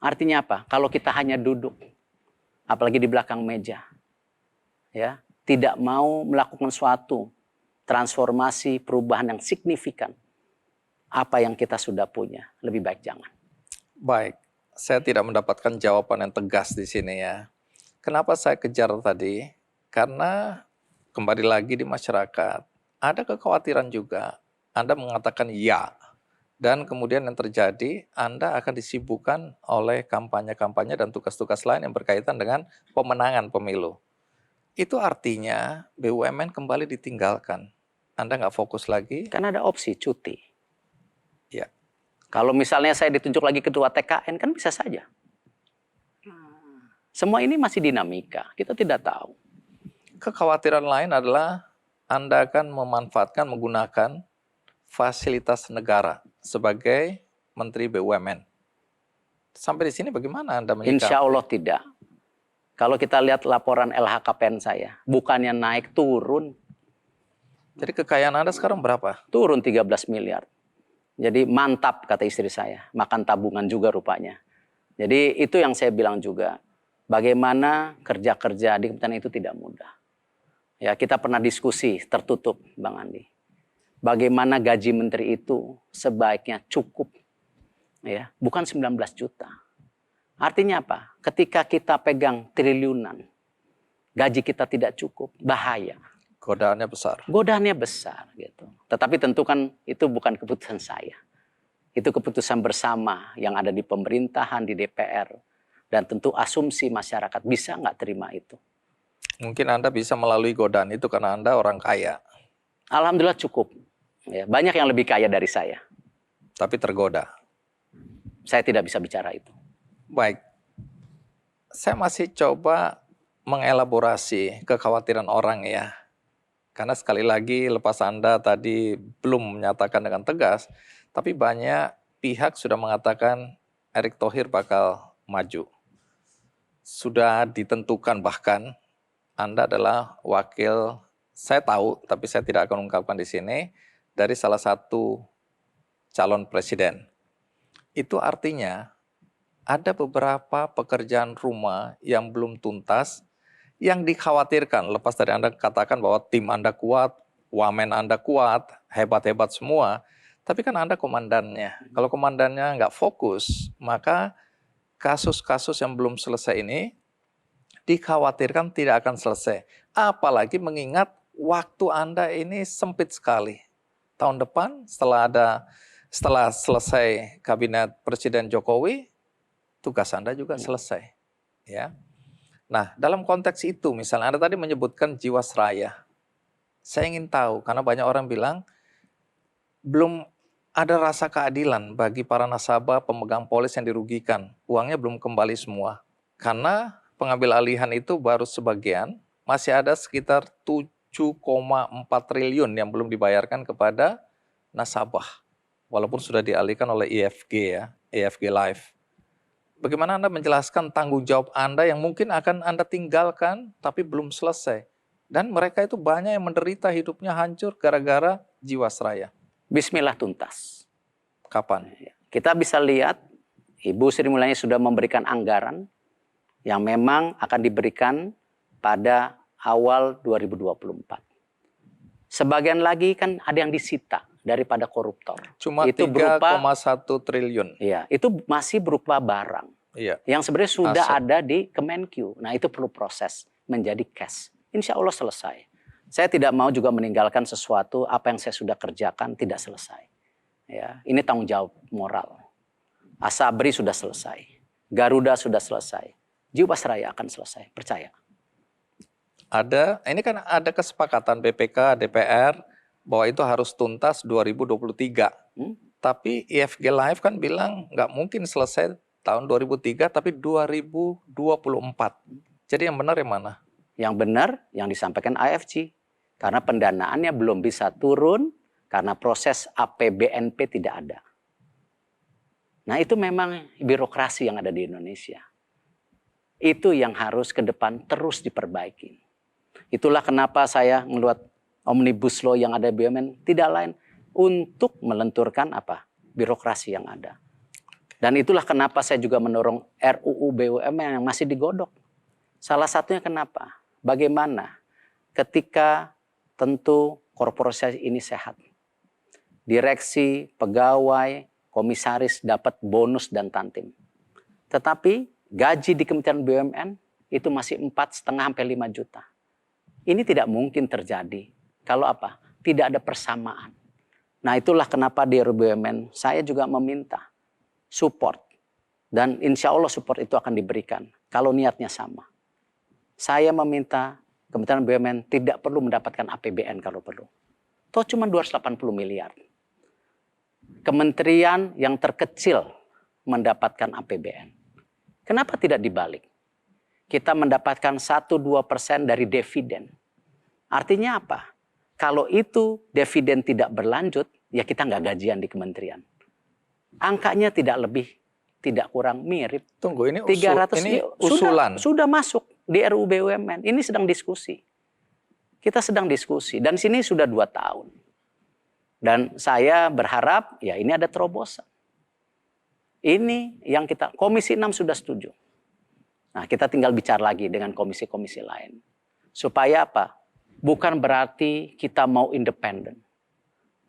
Artinya apa? Kalau kita hanya duduk, apalagi di belakang meja, ya, tidak mau melakukan suatu transformasi perubahan yang signifikan, apa yang kita sudah punya, lebih baik jangan. Baik, saya tidak mendapatkan jawaban yang tegas di sini ya. Kenapa saya kejar tadi? Karena kembali lagi di masyarakat, ada kekhawatiran juga. Anda mengatakan ya, dan kemudian yang terjadi, Anda akan disibukkan oleh kampanye-kampanye dan tugas-tugas lain yang berkaitan dengan pemenangan pemilu. Itu artinya BUMN kembali ditinggalkan. Anda nggak fokus lagi. Karena ada opsi cuti. Ya. Kalau misalnya saya ditunjuk lagi ketua TKN, kan bisa saja. Semua ini masih dinamika, kita tidak tahu. Kekhawatiran lain adalah Anda akan memanfaatkan, menggunakan fasilitas negara sebagai Menteri BUMN. Sampai di sini bagaimana Anda menyikapi? Insya Allah tidak. Kalau kita lihat laporan LHKPN saya, bukannya naik, turun. Jadi kekayaan Anda sekarang berapa? Turun 13 miliar. Jadi mantap kata istri saya, makan tabungan juga rupanya. Jadi itu yang saya bilang juga, bagaimana kerja-kerja di Kementerian itu tidak mudah. Ya, kita pernah diskusi tertutup, Bang Andi. Bagaimana gaji menteri itu sebaiknya cukup, ya, bukan 19 juta. Artinya apa? Ketika kita pegang triliunan, gaji kita tidak cukup, bahaya. Godaannya besar. Godaannya besar gitu. Tetapi tentu kan itu bukan keputusan saya. Itu keputusan bersama yang ada di pemerintahan, di DPR. Dan tentu asumsi masyarakat bisa nggak terima itu. Mungkin Anda bisa melalui godaan itu karena Anda orang kaya. Alhamdulillah cukup. Ya, banyak yang lebih kaya dari saya. Tapi tergoda. Saya tidak bisa bicara itu. Baik. Saya masih coba mengelaborasi kekhawatiran orang ya. Karena sekali lagi lepas Anda tadi belum menyatakan dengan tegas, tapi banyak pihak sudah mengatakan Erick Thohir bakal maju. Sudah ditentukan bahkan Anda adalah wakil, saya tahu tapi saya tidak akan ungkapkan di sini, dari salah satu calon presiden. Itu artinya ada beberapa pekerjaan rumah yang belum tuntas, yang dikhawatirkan, lepas dari Anda katakan bahwa tim Anda kuat, wamen Anda kuat, hebat-hebat semua, tapi kan Anda komandannya. Kalau komandannya nggak fokus, maka kasus-kasus yang belum selesai ini dikhawatirkan tidak akan selesai. Apalagi mengingat waktu Anda ini sempit sekali. Tahun depan setelah selesai kabinet Presiden Jokowi, tugas Anda juga selesai. Ya. Nah, dalam konteks itu, misalnya Anda tadi menyebutkan Jiwasraya. Saya ingin tahu, karena banyak orang bilang, belum ada rasa keadilan bagi para nasabah pemegang polis yang dirugikan. Uangnya belum kembali semua. Karena pengambil alihan itu baru sebagian, masih ada sekitar 7,4 triliun yang belum dibayarkan kepada nasabah. Walaupun sudah dialihkan oleh IFG ya, IFG Live. Bagaimana Anda menjelaskan tanggung jawab Anda yang mungkin akan Anda tinggalkan tapi belum selesai. Dan mereka itu banyak yang menderita hidupnya hancur gara-gara Jiwasraya. Bismillah tuntas. Kapan? Kita bisa lihat Ibu Sri Mulyani sudah memberikan anggaran yang memang akan diberikan pada awal 2024. Sebagian lagi kan ada yang disita daripada koruptor. Cuma itu 3,1 triliun. Iya, itu masih berupa barang. Iya. Yang sebenarnya sudah Aset. ada di Kemenkyu. Nah, itu perlu proses menjadi cash. Insya Allah selesai. Saya tidak mau juga meninggalkan sesuatu apa yang saya sudah kerjakan tidak selesai. Ya, ini tanggung jawab moral. Asabri sudah selesai. Garuda sudah selesai. Jiwasraya akan selesai, percaya. Ini kan ada kesepakatan BPK, DPR, bahwa itu harus tuntas 2023. Tapi IFG Live kan bilang nggak mungkin selesai tahun 2003, tapi 2024. Jadi yang benar yang mana? Yang benar yang disampaikan IFG. Karena pendanaannya belum bisa turun karena proses APBNP tidak ada. Nah, itu memang birokrasi yang ada di Indonesia. Itu yang harus ke depan terus diperbaiki. Itulah kenapa saya melihat Omnibus Law yang ada di BUMN tidak lain untuk melenturkan apa? Birokrasi yang ada. Dan itulah kenapa saya juga mendorong RUU BUMN yang masih digodok. Salah satunya kenapa? Bagaimana ketika tentu korporasi ini sehat. Direksi, pegawai, komisaris dapat bonus dan tantim. Tetapi gaji di Kementerian BUMN itu masih 4,5 sampai 5 juta. Ini tidak mungkin terjadi kalau apa? Tidak ada persamaan. Nah, itulah kenapa di RUU BUMN saya juga meminta support. Dan insya Allah support itu akan diberikan kalau niatnya sama. Saya meminta Kementerian BUMN tidak perlu mendapatkan APBN kalau perlu. Toh cuma 280 miliar. Kementerian yang terkecil mendapatkan APBN. Kenapa tidak dibalik? Kita mendapatkan 1-2% dari dividen. Artinya apa? Kalau itu dividen tidak berlanjut, ya kita nggak gajian di kementerian. Angkanya tidak lebih, tidak kurang mirip. Tunggu, ini, 300 ini usulan. Sudah masuk di RUU BUMN. Ini sedang diskusi. Kita sedang diskusi. Dan sini sudah 2 tahun. Dan saya berharap, ya ini ada terobosan. Ini yang kita, Komisi 6 sudah setuju. Nah, kita tinggal bicara lagi dengan komisi-komisi lain. Supaya apa? Bukan berarti kita mau independen.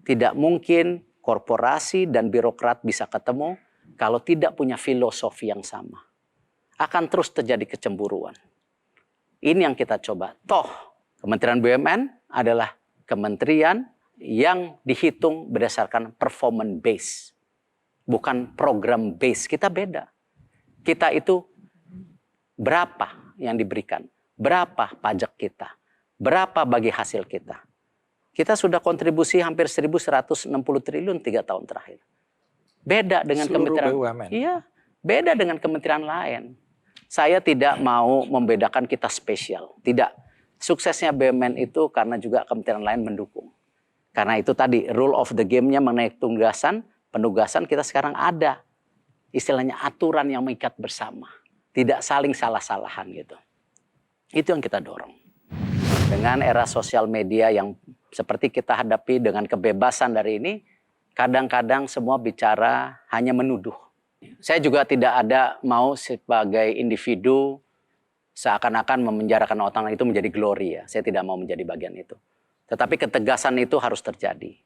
Tidak mungkin korporasi dan birokrat bisa ketemu kalau tidak punya filosofi yang sama. Akan terus terjadi kecemburuan. Ini yang kita coba. Toh, Kementerian BUMN adalah kementerian yang dihitung berdasarkan performance base. Bukan program base. Kita beda. Kita itu berapa yang diberikan. Berapa pajak kita. Berapa bagi hasil kita. Kita sudah kontribusi hampir 1.160 triliun 3 tahun terakhir. Beda dengan Seluruh kementerian. BUMN. Iya, beda dengan kementerian lain. Saya tidak mau membedakan kita spesial. Tidak. Suksesnya BUMN itu karena juga kementerian lain mendukung. Karena itu tadi rule of the game-nya mengenai penugasan kita sekarang ada. Istilahnya aturan yang mengikat bersama. Tidak saling salah-salahan gitu. Itu yang kita dorong. Dengan era sosial media yang seperti kita hadapi dengan kebebasan dari ini, kadang-kadang semua bicara hanya menuduh. Saya juga tidak ada mau sebagai individu seakan-akan memenjarakan orang itu menjadi glory ya. Saya tidak mau menjadi bagian itu. Tetapi ketegasan itu harus terjadi.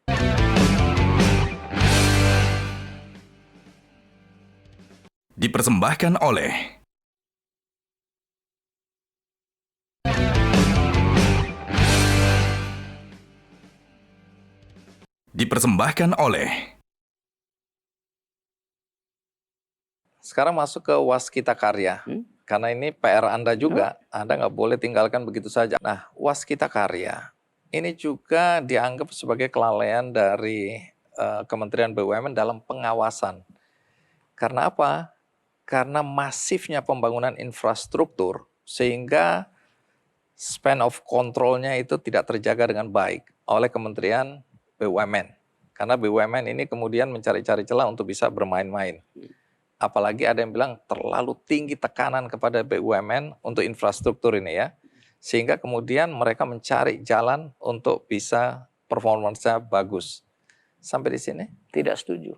Dipersembahkan oleh Sekarang masuk ke Waskita Karya. Karena ini PR Anda juga. Anda nggak boleh tinggalkan begitu saja. Nah, Waskita Karya ini juga dianggap sebagai kelalaian dari Kementerian BUMN dalam pengawasan. Karena apa? Karena masifnya pembangunan infrastruktur sehingga span of control-nya itu tidak terjaga dengan baik oleh Kementerian BUMN. Karena BUMN ini kemudian mencari-cari celah untuk bisa bermain-main. Apalagi ada yang bilang terlalu tinggi tekanan kepada BUMN untuk infrastruktur ini ya. Sehingga kemudian mereka mencari jalan untuk bisa performance-nya bagus. Sampai di sini? Tidak setuju.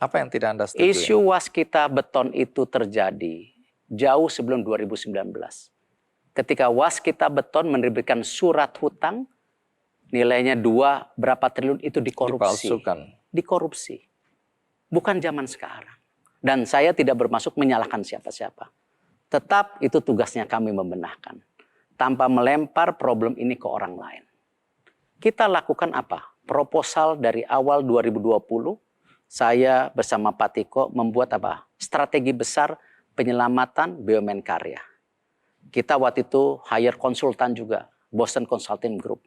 Apa yang tidak Anda setuju? Isu Waskita Beton itu terjadi jauh sebelum 2019. Ketika Waskita Beton menerbitkan surat hutang, nilainya berapa triliun itu dikorupsi. Dipalsukan. Dikorupsi. Bukan zaman sekarang. Dan saya tidak bermaksud menyalahkan siapa-siapa. Tetap itu tugasnya kami membenahkan. Tanpa melempar problem ini ke orang lain. Kita lakukan apa? Proposal dari awal 2020, saya bersama Pak Tiko membuat apa? Strategi besar penyelamatan BUMN Karya. Kita waktu itu hire konsultan juga, Boston Consulting Group.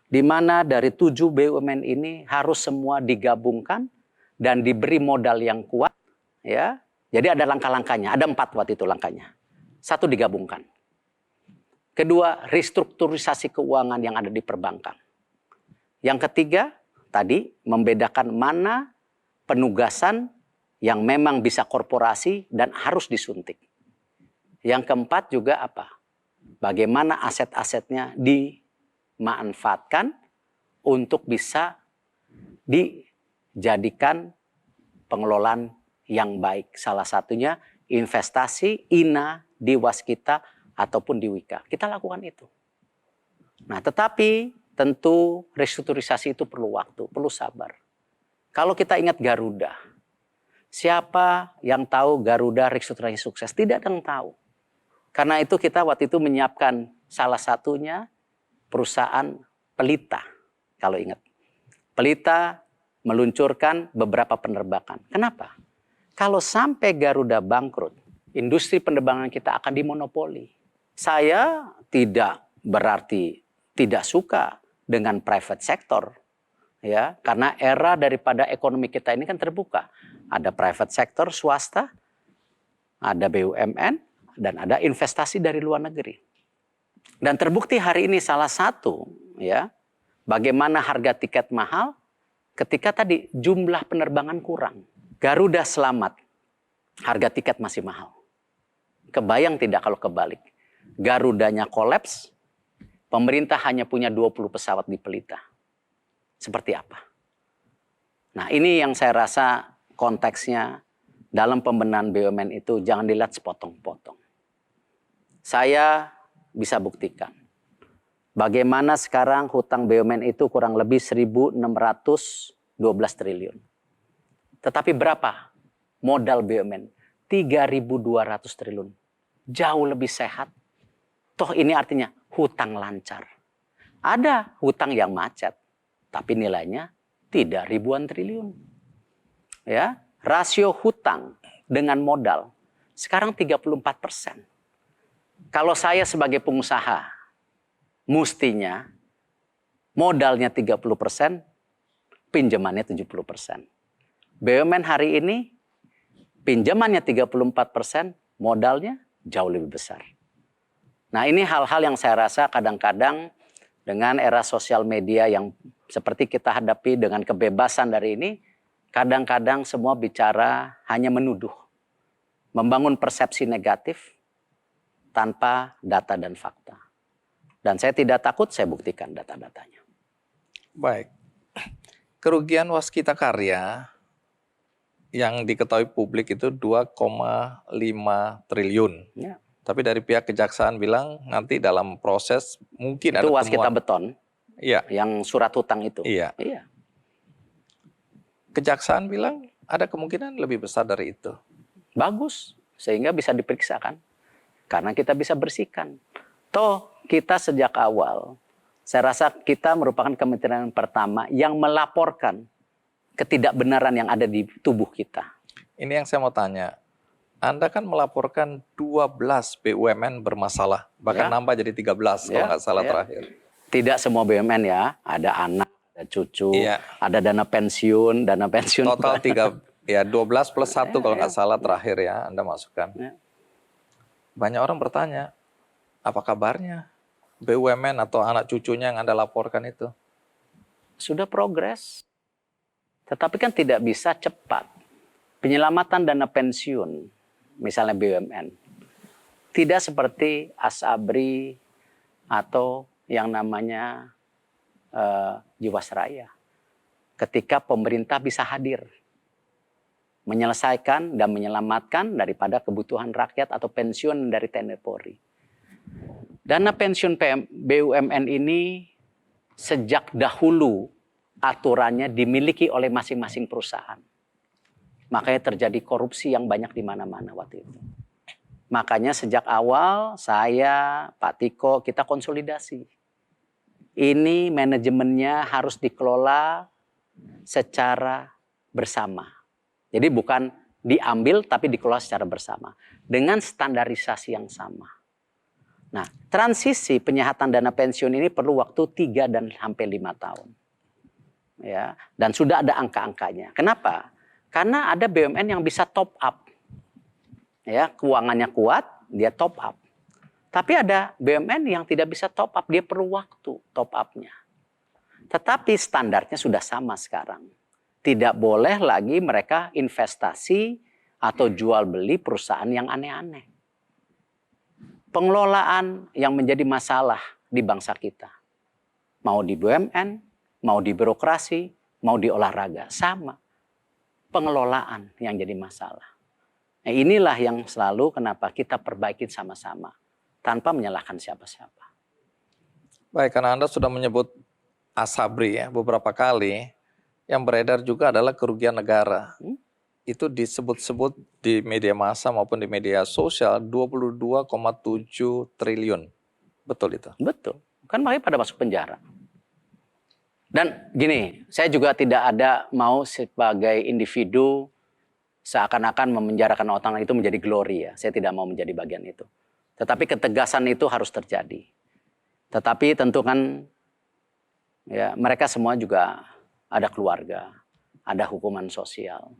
Di mana dari 7 BUMN ini harus semua digabungkan dan diberi modal yang kuat. Ya, jadi ada langkah-langkahnya, ada 4 waktu itu langkahnya. 1 digabungkan. Kedua, restrukturisasi keuangan yang ada di perbankan. Yang ketiga, tadi membedakan mana penugasan yang memang bisa korporasi dan harus disuntik. Yang keempat juga apa? Bagaimana aset-asetnya dimanfaatkan untuk bisa dijadikan pengelolaan yang baik. Salah satunya investasi INA di Waskita ataupun di Wika. Kita lakukan itu. Nah, tetapi tentu restrukturisasi itu perlu waktu, perlu sabar. Kalau kita ingat Garuda, siapa yang tahu Garuda restrukturisasi sukses? Tidak ada yang tahu. Karena itu kita waktu itu menyiapkan salah satunya perusahaan Pelita, kalau ingat. Pelita meluncurkan beberapa penerbangan. Kenapa? Kalau sampai Garuda bangkrut, industri penerbangan kita akan dimonopoli. Saya tidak berarti tidak suka dengan private sector, ya, karena era daripada ekonomi kita ini kan terbuka. Ada private sector swasta, ada BUMN, dan ada investasi dari luar negeri. Dan terbukti hari ini salah satu, ya, bagaimana harga tiket mahal ketika tadi jumlah penerbangan kurang. Garuda selamat, harga tiket masih mahal. Kebayang tidak kalau kebalik? Garudanya kolaps, pemerintah hanya punya 20 pesawat di Pelita. Seperti apa? Nah, ini yang saya rasa konteksnya dalam pembenahan BUMN itu jangan dilihat sepotong-potong. Saya bisa buktikan bagaimana sekarang hutang BUMN itu kurang lebih 1.612 triliun. Tetapi berapa modal BUMN? 3.200 triliun. Jauh lebih sehat. Toh ini artinya hutang lancar. Ada hutang yang macet, tapi nilainya tidak ribuan triliun. Ya, rasio hutang dengan modal sekarang 34%. Kalau saya sebagai pengusaha, mestinya modalnya 30%, pinjamannya 70%. BUMN hari ini pinjamannya 34%, modalnya jauh lebih besar. Nah, ini hal-hal yang saya rasa kadang-kadang dengan era sosial media yang seperti kita hadapi dengan kebebasan dari ini, kadang-kadang semua bicara hanya menuduh, membangun persepsi negatif tanpa data dan fakta. Dan saya tidak takut, saya buktikan data-datanya. Baik. Kerugian Waskita Karya yang diketahui publik itu 2,5 triliun. Ya. Tapi dari pihak kejaksaan bilang nanti dalam proses mungkin Itu ada Waskita temuan. Beton, Iya. yang surat hutang itu. Iya. Iya. Kejaksaan bilang ada kemungkinan lebih besar dari itu. Bagus, sehingga bisa diperiksakan. Karena kita bisa bersihkan. Toh kita sejak awal, saya rasa kita merupakan kementerian pertama yang melaporkan ketidakbenaran yang ada di tubuh kita. Ini yang saya mau tanya. Anda kan melaporkan 12 BUMN bermasalah. Bahkan Ya. nambah jadi 13 kalau Ya, nggak salah ya. terakhir. Tidak semua BUMN ya, ada anak, ada cucu, Iya. ada dana pensiun. Total 12 plus 1 kalau nggak Ya. salah terakhir ya Anda masukkan. Ya. Banyak orang bertanya, apa kabarnya BUMN atau anak cucunya yang Anda laporkan itu? Sudah progres. Tetapi kan tidak bisa cepat. Penyelamatan dana pensiun, misalnya BUMN, tidak seperti Asabri atau yang namanya Jiwasraya. Ketika pemerintah bisa hadir, menyelesaikan dan menyelamatkan daripada kebutuhan rakyat atau pensiun dari TNI Polri. Dana pensiun BUMN ini sejak dahulu aturannya dimiliki oleh masing-masing perusahaan. Makanya terjadi korupsi yang banyak di mana-mana waktu itu. Makanya sejak awal saya, Pak Tiko, kita konsolidasi. Ini manajemennya harus dikelola secara bersama. Jadi bukan diambil tapi dikelola secara bersama. Dengan standarisasi yang sama. Nah, transisi penyihatan dana pensiun ini perlu waktu 3 dan sampai 5 tahun. Ya, dan sudah ada angka-angkanya. Kenapa? Karena ada BUMN yang bisa top up. Ya, keuangannya kuat, dia top up. Tapi ada BUMN yang tidak bisa top up, dia perlu waktu top up-nya. Tetapi standarnya sudah sama sekarang. Tidak boleh lagi mereka investasi atau jual beli perusahaan yang aneh-aneh. Pengelolaan yang menjadi masalah di bangsa kita. Mau di BUMN, mau di birokrasi, mau di olahraga, sama. Pengelolaan yang jadi masalah. Nah, inilah yang selalu kenapa kita perbaiki sama-sama. Tanpa menyalahkan siapa-siapa. Baik, karena Anda sudah menyebut Asabri ya beberapa kali, yang beredar juga adalah kerugian negara. Itu disebut-sebut di media massa maupun di media sosial 22,7 triliun. Betul itu? Betul. Kan makanya pada masuk penjara. Dan gini, saya juga tidak ada mau sebagai individu seakan-akan memenjarakan orang itu menjadi glory ya. Saya tidak mau menjadi bagian itu. Tetapi ketegasan itu harus terjadi. Tetapi tentu kan ya mereka semua juga ada keluarga, ada hukuman sosial.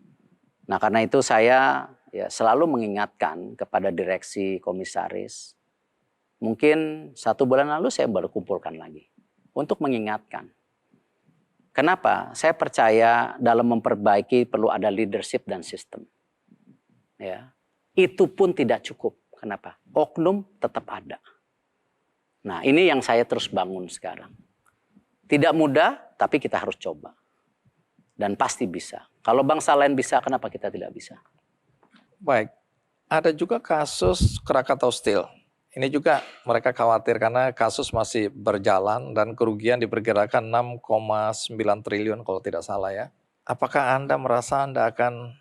Nah karena itu saya ya selalu mengingatkan kepada direksi komisaris. Mungkin 1 bulan lalu saya baru kumpulkan lagi untuk mengingatkan. Kenapa? Saya percaya dalam memperbaiki perlu ada leadership dan sistem. Ya, itu pun tidak cukup. Kenapa? Oknum tetap ada. Nah ini yang saya terus bangun sekarang. Tidak mudah, tapi kita harus coba. Dan pasti bisa. Kalau bangsa lain bisa, kenapa kita tidak bisa? Baik, ada juga kasus Krakatau Steel. Ini juga mereka khawatir karena kasus masih berjalan dan kerugian diperkirakan 6,9 triliun kalau tidak salah ya. Apakah Anda merasa Anda akan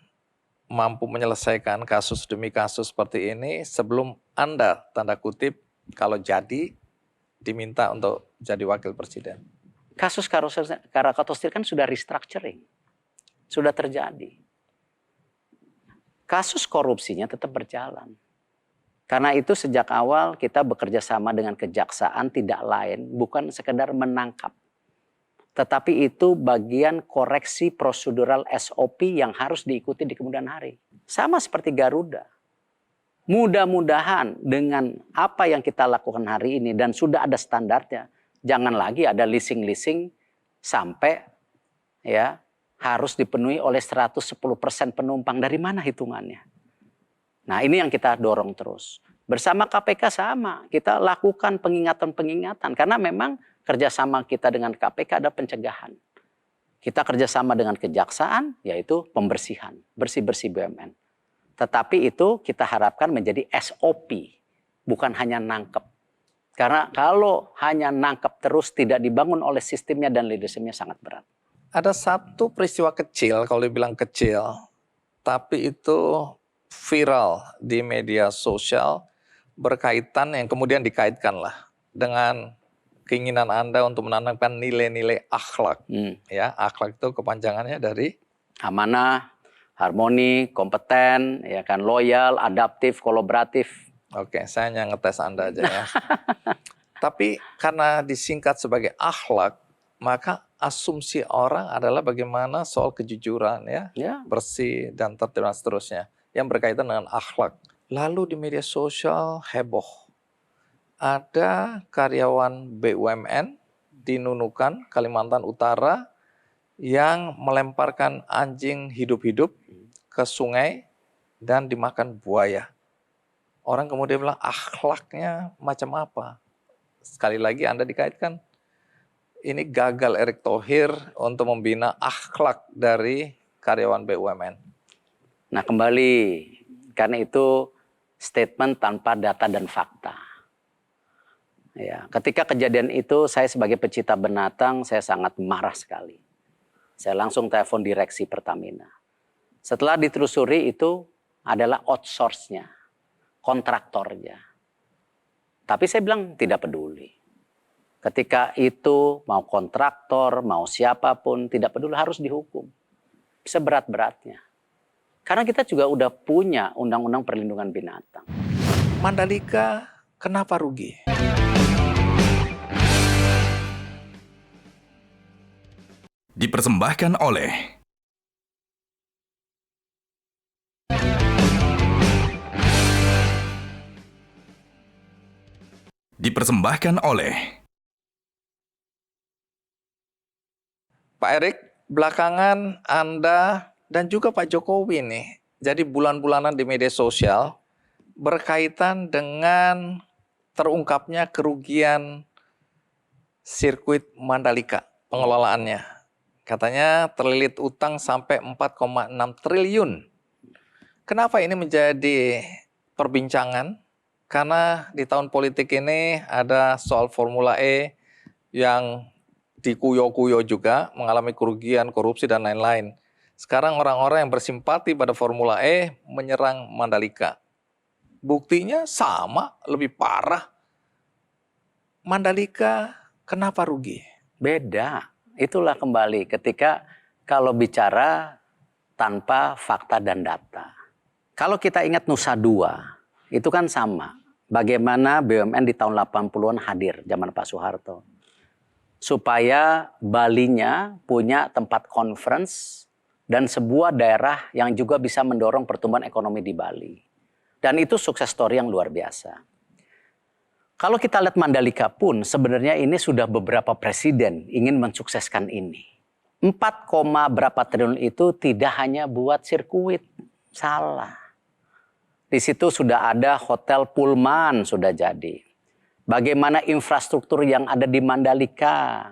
mampu menyelesaikan kasus demi kasus seperti ini sebelum Anda, tanda kutip, kalau jadi diminta untuk jadi wakil presiden? Kasus Krakatau Steel kan sudah restructuring. Sudah terjadi. Kasus korupsinya tetap berjalan. Karena itu sejak awal kita bekerja sama dengan kejaksaan tidak lain, bukan sekedar menangkap. Tetapi itu bagian koreksi prosedural SOP yang harus diikuti di kemudian hari. Sama seperti Garuda. Mudah-mudahan dengan apa yang kita lakukan hari ini dan sudah ada standarnya. Jangan lagi ada leasing-leasing sampai ya harus dipenuhi oleh 110% penumpang. Dari mana hitungannya? Nah ini yang kita dorong terus. Bersama KPK sama, kita lakukan pengingatan-pengingatan. Karena memang kerjasama kita dengan KPK ada pencegahan. Kita kerjasama dengan kejaksaan, yaitu pembersihan, bersih-bersih BUMN. Tetapi itu kita harapkan menjadi SOP, bukan hanya nangkep. Karena kalau hanya nangkep terus tidak dibangun oleh sistemnya dan leadershipnya sangat berat. Ada satu peristiwa kecil, kalau dibilang kecil, tapi itu viral di media sosial berkaitan yang kemudian dikaitkanlah dengan keinginan Anda untuk menanamkan nilai-nilai akhlak. Ya, akhlak itu kepanjangannya dari amanah, harmoni, kompeten, ya kan, loyal, adaptif, kolaboratif. Oke, saya hanya ngetes Anda aja ya. Tapi karena disingkat sebagai akhlak, maka asumsi orang adalah bagaimana soal kejujuran ya, bersih dan tertib dan seterusnya yang berkaitan dengan akhlak. Lalu di media sosial heboh. Ada karyawan BUMN di Nunukan, Kalimantan Utara yang melemparkan anjing hidup-hidup ke sungai dan dimakan buaya. Orang kemudian bilang akhlaknya macam apa? Sekali lagi Anda dikaitkan, ini gagal Erick Thohir untuk membina akhlak dari karyawan BUMN. Nah kembali, karena itu statement tanpa data dan fakta. Ya, ketika kejadian itu saya sebagai pecinta binatang, saya sangat marah sekali. Saya langsung telepon direksi Pertamina. Setelah ditelusuri itu adalah outsource-nya, kontraktornya. Tapi saya bilang tidak peduli. Ketika itu mau kontraktor, mau siapapun, tidak peduli harus dihukum. Seberat-beratnya. Karena kita juga udah punya undang-undang perlindungan binatang. Mandalika kenapa rugi? Dipersembahkan oleh dipersembahkan oleh Pak Erik, belakangan Anda dan juga Pak Jokowi nih, jadi bulan-bulanan di media sosial berkaitan dengan terungkapnya kerugian sirkuit Mandalika, pengelolaannya. Katanya terlilit utang sampai 4,6 triliun. Kenapa ini menjadi perbincangan? Karena di tahun politik ini ada soal Formula E yang dikuyo-kuyo juga, mengalami kerugian, korupsi, dan lain-lain. Sekarang orang-orang yang bersimpati pada Formula E menyerang Mandalika. Buktinya sama, lebih parah. Mandalika kenapa rugi? Beda. Itulah kembali ketika kalau bicara tanpa fakta dan data. Kalau kita ingat Nusa Dua, itu kan sama. Bagaimana BUMN di tahun 80-an hadir zaman Pak Soeharto. Supaya Balinya punya tempat conference dan sebuah daerah yang juga bisa mendorong pertumbuhan ekonomi di Bali. Dan itu sukses story yang luar biasa. Kalau kita lihat Mandalika pun sebenarnya ini sudah beberapa presiden ingin mensukseskan ini. 4, berapa triliun itu tidak hanya buat sirkuit. Salah. Di situ sudah ada hotel Pullman sudah jadi. Bagaimana infrastruktur yang ada di Mandalika?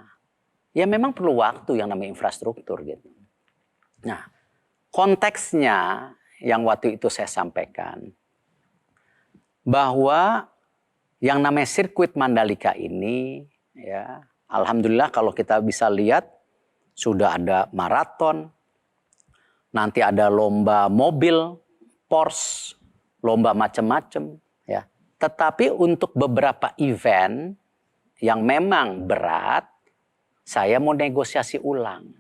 Ya memang perlu waktu yang namanya infrastruktur gitu. Nah, konteksnya yang waktu itu saya sampaikan bahwa yang namanya sirkuit Mandalika ini ya, alhamdulillah kalau kita bisa lihat sudah ada maraton, nanti ada lomba mobil, Porsche, lomba macam-macam ya. Tetapi untuk beberapa event yang memang berat, saya mau negosiasi ulang.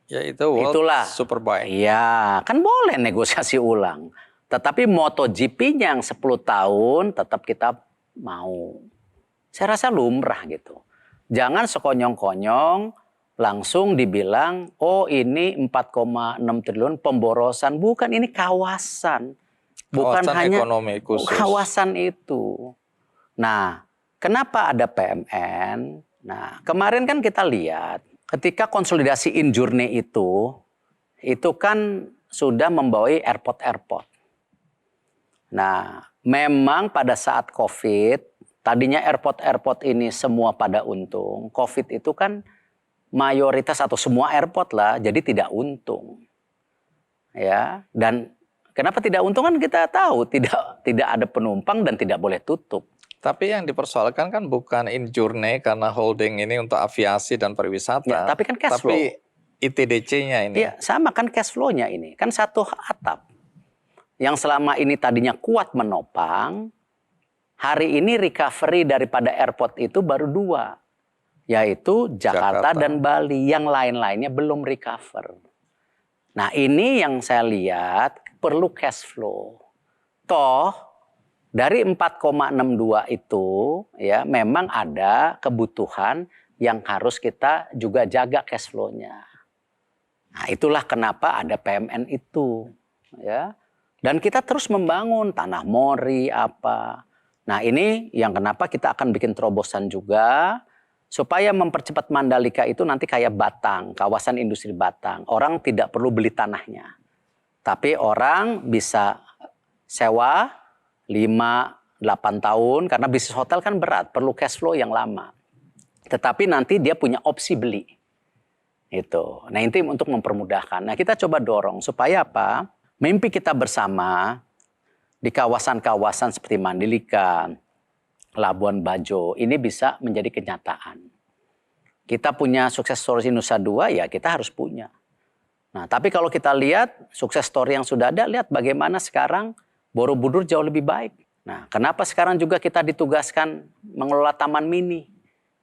Yaitu World Superbike. Iya, kan boleh negosiasi ulang. Tetapi MotoGP-nya yang 10 tahun tetap kita mau. Saya rasa lumrah gitu. Jangan sekonyong-konyong langsung dibilang, oh ini 4,6 triliun pemborosan. Bukan, ini kawasan. Bukan Kawasan hanya ekonomi khusus. kawasan itu. Nah, kenapa ada PMN? Nah, kemarin kan kita lihat ketika konsolidasi Injourney itu kan sudah membawahi airport-airport. Nah, memang pada saat COVID, tadinya airport-airport ini semua pada untung. COVID itu kan mayoritas atau semua airport lah, jadi tidak untung. Ya, dan kenapa tidak untung kan kita tahu tidak ada penumpang dan tidak boleh tutup. Tapi yang dipersoalkan kan bukan Injourney karena holding ini untuk aviasi dan pariwisata. Ya, tapi kan cash flow. Tapi ITDC-nya ini. Iya, sama kan cash flow-nya ini. Kan satu atap. Yang selama ini tadinya kuat menopang, hari ini recovery daripada airport itu baru 2. Yaitu Jakarta dan Bali. Yang lain-lainnya belum recover. Nah ini yang saya lihat perlu cash flow. Toh dari 4,62 itu ya memang ada kebutuhan yang harus kita juga jaga cash flow-nya. Nah itulah kenapa ada PMN itu. Ya. Dan kita terus membangun Tanah Mori apa. Nah ini yang kenapa kita akan bikin terobosan juga. Supaya mempercepat Mandalika itu nanti kayak Batang, kawasan industri Batang. Orang tidak perlu beli tanahnya. Tapi orang bisa sewa 5-8 tahun. Karena bisnis hotel kan berat, perlu cash flow yang lama. Tetapi nanti dia punya opsi beli. Itu. Nah ini untuk mempermudahkan. Nah kita coba dorong supaya apa? Mimpi kita bersama di kawasan-kawasan seperti Mandalika, Labuan Bajo ini bisa menjadi kenyataan. Kita punya sukses story Nusa Dua ya kita harus punya. Nah tapi kalau kita lihat sukses story yang sudah ada, lihat bagaimana sekarang Borobudur jauh lebih baik. Nah kenapa sekarang juga kita ditugaskan mengelola taman mini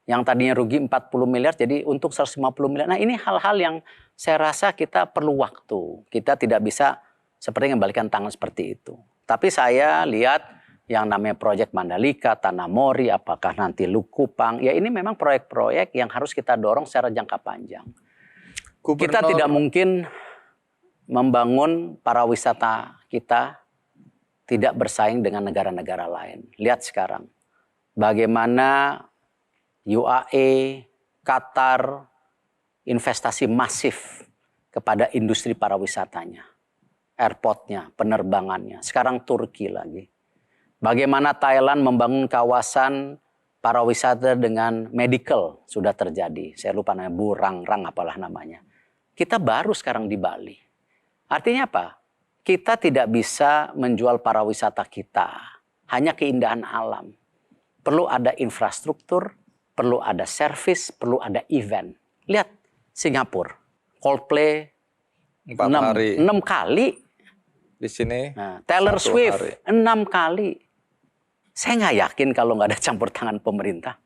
yang tadinya rugi 40 miliar jadi untung 150 miliar. Nah ini hal-hal yang saya rasa kita perlu waktu. Kita tidak bisa seperti mengembalikan tangan seperti itu. Tapi saya lihat yang namanya proyek Mandalika, Tanah Mori, apakah nanti Likupang, ya ini memang proyek-proyek yang harus kita dorong secara jangka panjang. Kita tidak mungkin membangun para wisata kita tidak bersaing dengan negara-negara lain. Lihat sekarang, bagaimana UAE, Qatar, investasi masif kepada industri pariwisatanya, airportnya, penerbangannya. Sekarang Turki lagi. Bagaimana Thailand membangun kawasan pariwisata dengan medical sudah terjadi. Saya lupa namanya, Burang-rang apalah namanya. Kita baru sekarang di Bali. Artinya apa? Kita tidak bisa menjual pariwisata kita. Hanya keindahan alam. Perlu ada infrastruktur, perlu ada service, perlu ada event. Lihat Singapura, Coldplay 4 hari 6 kali. di sini. Nah, Taylor 1 Swift hari. 6 kali. Saya nggak yakin kalau nggak ada campur tangan pemerintah.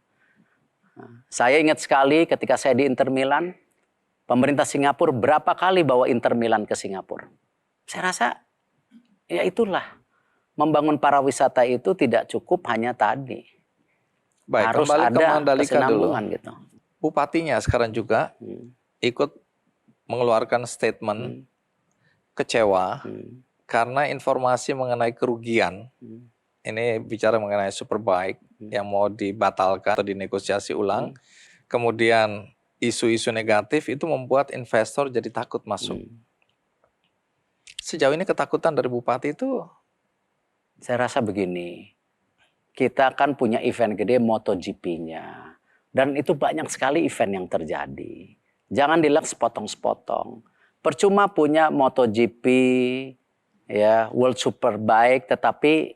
Nah, saya ingat sekali ketika saya di Inter Milan, pemerintah Singapura berapa kali bawa Inter Milan ke Singapura. Saya rasa ya itulah, membangun pariwisata itu tidak cukup hanya tadi. Baik, Harus kembali ke ada Mandalika dulu. kesinambungan gitu. Bupatinya sekarang juga ikut mengeluarkan statement kecewa karena informasi mengenai kerugian. Ini bicara mengenai Superbike yang mau dibatalkan atau dinegosiasi ulang. Kemudian isu-isu negatif itu membuat investor jadi takut masuk. Sejauh ini ketakutan dari Bupati itu? Saya rasa begini, kita kan punya event gede MotoGP-nya. Dan itu banyak sekali event yang terjadi. Jangan dilihat sepotong-sepotong. Percuma punya MotoGP, ya, World Superbike, tetapi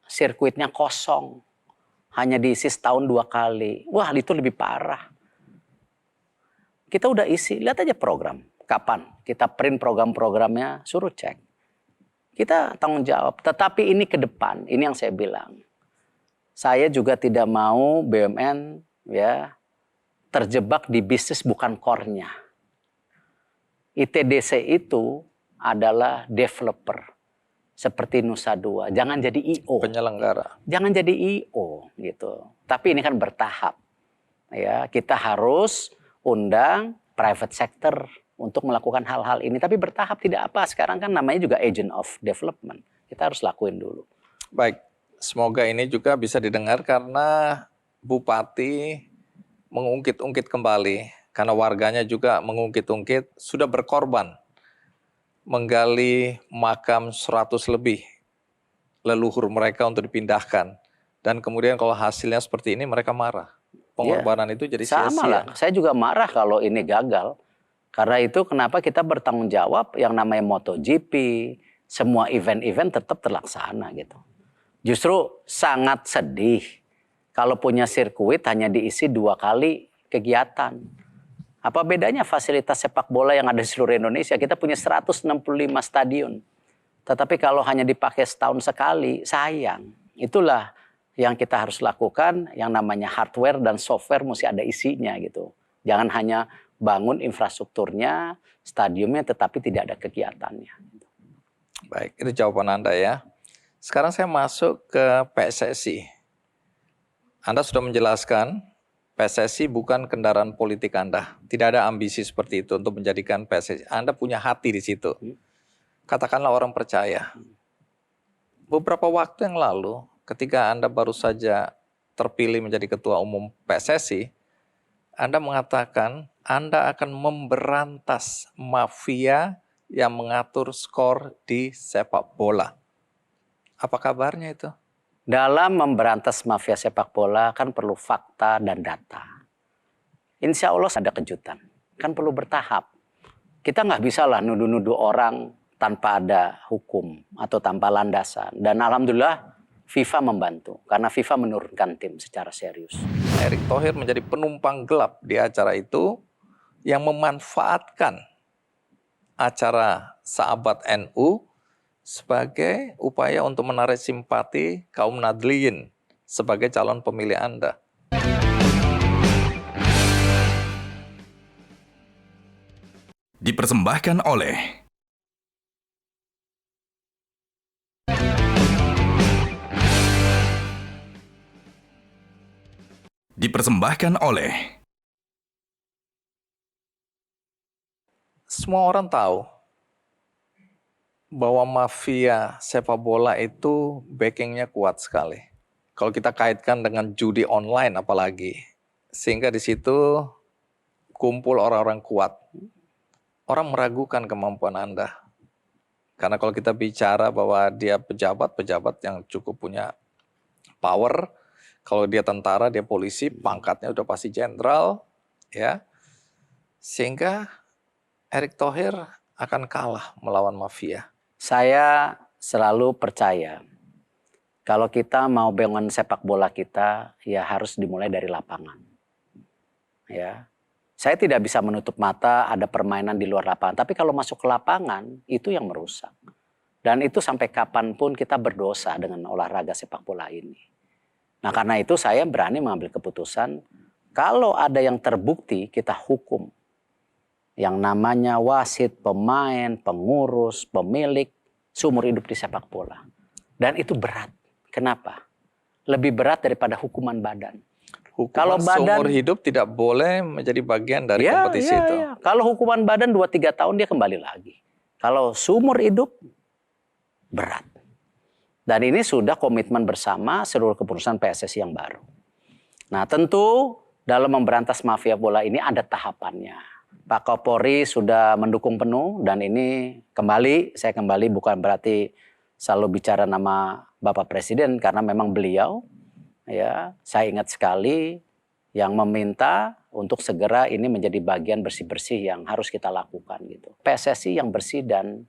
sirkuitnya kosong. Hanya diisi setahun 2 kali. Wah, itu lebih parah. Kita udah isi, lihat aja program. Kapan? Kita print program-programnya, suruh cek. Kita tanggung jawab. Tetapi ini ke depan, ini yang saya bilang. Saya juga tidak mau BUMN ya terjebak di bisnis bukan core-nya. ITDC itu adalah developer. Seperti Nusa Dua, jangan jadi IO. Penyelenggara. Jangan jadi IO gitu. Tapi ini kan bertahap. Ya, kita harus undang private sector untuk melakukan hal-hal ini. Tapi bertahap, tidak apa. Sekarang kan namanya juga agent of development. Kita harus lakuin dulu. Baik, semoga ini juga bisa didengar karena Bupati mengungkit-ungkit kembali. Karena warganya juga mengungkit-ungkit, sudah berkorban menggali makam 100 lebih leluhur mereka untuk dipindahkan. Dan kemudian kalau hasilnya seperti ini mereka marah. Pengorbanan itu jadi sia-sia. Sama lah, saya juga marah kalau ini gagal. Karena itu kenapa kita bertanggung jawab yang namanya MotoGP, semua event-event tetap terlaksana gitu. Justru sangat sedih kalau punya sirkuit hanya diisi 2 kali kegiatan. Apa bedanya fasilitas sepak bola yang ada di seluruh Indonesia? Kita punya 165 stadion. Tetapi kalau hanya dipakai setahun sekali, sayang. Itulah yang kita harus lakukan, yang namanya hardware dan software mesti ada isinya gitu. Jangan hanya bangun infrastrukturnya, stadiumnya, tetapi tidak ada kegiatannya. Baik, itu jawaban Anda ya. Sekarang saya masuk ke PSSI. Anda sudah menjelaskan PSSI bukan kendaraan politik Anda. Tidak ada ambisi seperti itu untuk menjadikan PSSI. Anda punya hati di situ. Katakanlah orang percaya. Beberapa waktu yang lalu, ketika Anda baru saja terpilih menjadi ketua umum PSSI, Anda mengatakan Anda akan memberantas mafia yang mengatur skor di sepak bola. Apa kabarnya itu? Dalam memberantas mafia sepak bola kan perlu fakta dan data. Insya Allah ada kejutan. Kan perlu bertahap. Kita nggak bisa lah nuduh-nuduh orang tanpa ada hukum atau tanpa landasan. Dan alhamdulillah FIFA membantu. Karena FIFA menurunkan tim secara serius. Erick Thohir menjadi penumpang gelap di acara itu yang memanfaatkan acara Sahabat NU sebagai upaya untuk menarik simpati kaum Nadliyin sebagai calon pemilih Anda. Dipersembahkan oleh Semua orang tahu bahwa mafia sepak bola itu backingnya kuat sekali. Kalau kita kaitkan dengan judi online apalagi. Sehingga di situ kumpul orang-orang kuat. Orang meragukan kemampuan Anda. Karena kalau kita bicara bahwa dia pejabat yang cukup punya power, kalau dia tentara, dia polisi, pangkatnya udah pasti jenderal, ya. Sehingga Erick Thohir akan kalah melawan mafia. Saya selalu percaya kalau kita mau bangun sepak bola kita, ya harus dimulai dari lapangan. Ya, saya tidak bisa menutup mata ada permainan di luar lapangan, tapi kalau masuk ke lapangan itu yang merusak. Dan itu sampai kapanpun kita berdosa dengan olahraga sepak bola ini. Nah karena itu saya berani mengambil keputusan, kalau ada yang terbukti kita hukum. Yang namanya wasit, pemain, pengurus, pemilik, seumur hidup di sepak bola. Dan itu berat. Kenapa? Lebih berat daripada hukuman badan. Kalau seumur hidup tidak boleh menjadi bagian dari kompetisi itu. Ya. Kalau hukuman badan 2-3 tahun dia kembali lagi. Kalau seumur hidup, berat. Dan ini sudah komitmen bersama seluruh keputusan PSSI yang baru. Nah tentu dalam memberantas mafia bola ini ada tahapannya. Pak Kapolri sudah mendukung penuh dan ini saya kembali bukan berarti selalu bicara nama Bapak Presiden karena memang beliau, ya saya ingat sekali yang meminta untuk segera ini menjadi bagian bersih-bersih yang harus kita lakukan gitu. PSSI yang bersih dan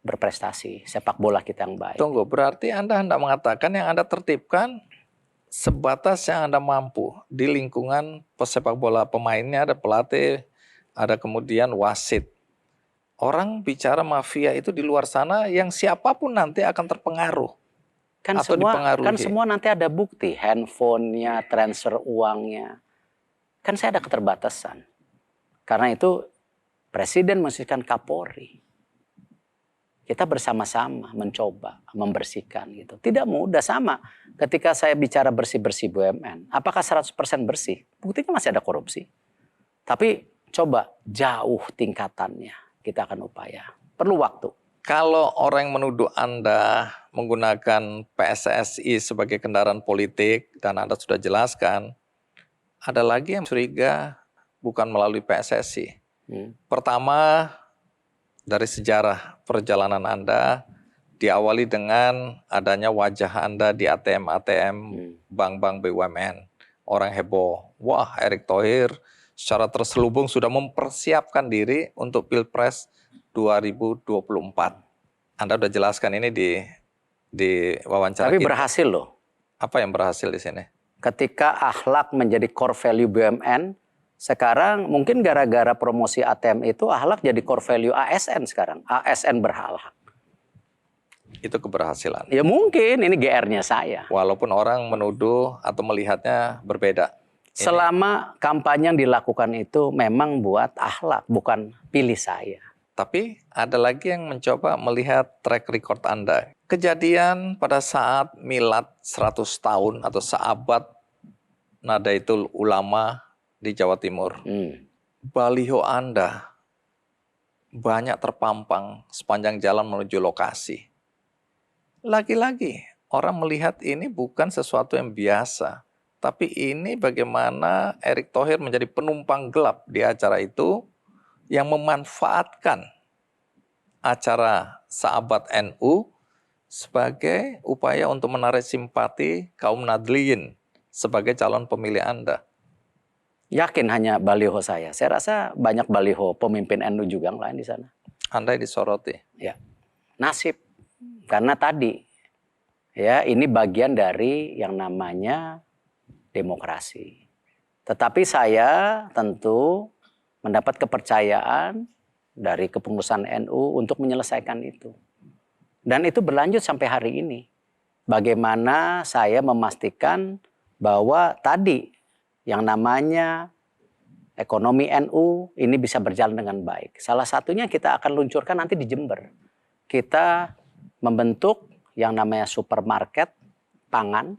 berprestasi, sepak bola kita yang baik. Tunggu, berarti Anda hendak mengatakan yang Anda tertibkan sebatas yang Anda mampu di lingkungan pesepak bola, pemainnya ada pelatih, ada kemudian wasit. Orang bicara mafia itu di luar sana yang siapapun nanti akan terpengaruh. Kan semua nanti ada bukti, handphonenya, transfer uangnya. Kan saya ada keterbatasan. Karena itu Presiden menginstruksikan Kapolri. Kita bersama-sama mencoba membersihkan gitu. Tidak mudah sama. Ketika saya bicara bersih-bersih BUMN, apakah 100% bersih? Buktinya masih ada korupsi. Tapi coba jauh tingkatannya, kita akan upaya. Perlu waktu. Kalau orang yang menuduh Anda menggunakan PSSI sebagai kendaraan politik, dan Anda sudah jelaskan, ada lagi yang curiga bukan melalui PSSI. Pertama, dari sejarah perjalanan Anda, diawali dengan adanya wajah Anda di ATM-ATM bank-bank BUMN. Orang heboh, wah Erick Thohir secara terselubung sudah mempersiapkan diri untuk Pilpres 2024. Anda sudah jelaskan ini di wawancara Tapi kita. Berhasil loh. Apa yang berhasil di sini? Ketika akhlak menjadi core value BUMN, sekarang mungkin gara-gara promosi ATM itu akhlak jadi core value ASN sekarang. ASN berhalak. Itu keberhasilan. Ya mungkin, ini GR-nya saya. Walaupun orang menuduh atau melihatnya berbeda. Selama kampanye yang dilakukan itu memang buat akhlak, bukan pilih saya. Tapi ada lagi yang mencoba melihat track record Anda. Kejadian pada saat milad 100 tahun atau seabad Nadatul Ulama di Jawa Timur. Baliho Anda banyak terpampang sepanjang jalan menuju lokasi. Lagi-lagi orang melihat ini bukan sesuatu yang biasa. Tapi ini bagaimana Erick Thohir menjadi penumpang gelap di acara itu yang memanfaatkan acara Sahabat NU sebagai upaya untuk menarik simpati kaum Nadliyin sebagai calon pemilih Anda. Yakin hanya baliho saya? Saya rasa banyak baliho pemimpin NU juga yang lain di sana. Anda disoroti? Ya, nasib. Karena tadi, ya ini bagian dari yang namanya demokrasi. Tetapi saya tentu mendapat kepercayaan dari kepengurusan NU untuk menyelesaikan itu. Dan itu berlanjut sampai hari ini. Bagaimana saya memastikan bahwa tadi yang namanya ekonomi NU ini bisa berjalan dengan baik. Salah satunya kita akan luncurkan nanti di Jember. Kita membentuk yang namanya supermarket pangan,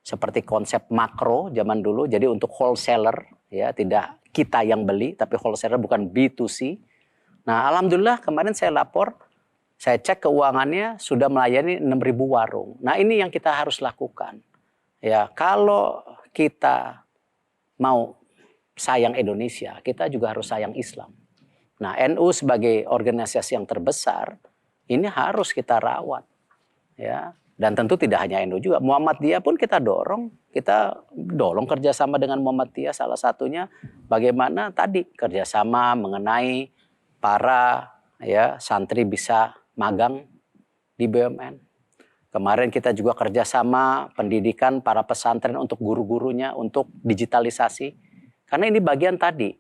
seperti konsep makro zaman dulu, jadi untuk wholesaler, ya tidak kita yang beli, tapi wholesaler bukan B2C. Nah, alhamdulillah kemarin saya lapor, saya cek keuangannya sudah melayani 6.000 warung. Nah, ini yang kita harus lakukan. Ya, kalau kita mau sayang Indonesia, kita juga harus sayang Islam. Nah, NU sebagai organisasi yang terbesar, ini harus kita rawat. Ya, dan tentu tidak hanya NU juga, Muhammadiyah pun kita dorong kerjasama dengan Muhammadiyah. Salah satunya bagaimana tadi kerjasama mengenai para santri bisa magang di BUMN. Kemarin kita juga kerjasama pendidikan para pesantren untuk guru-gurunya untuk digitalisasi. Karena ini bagian tadi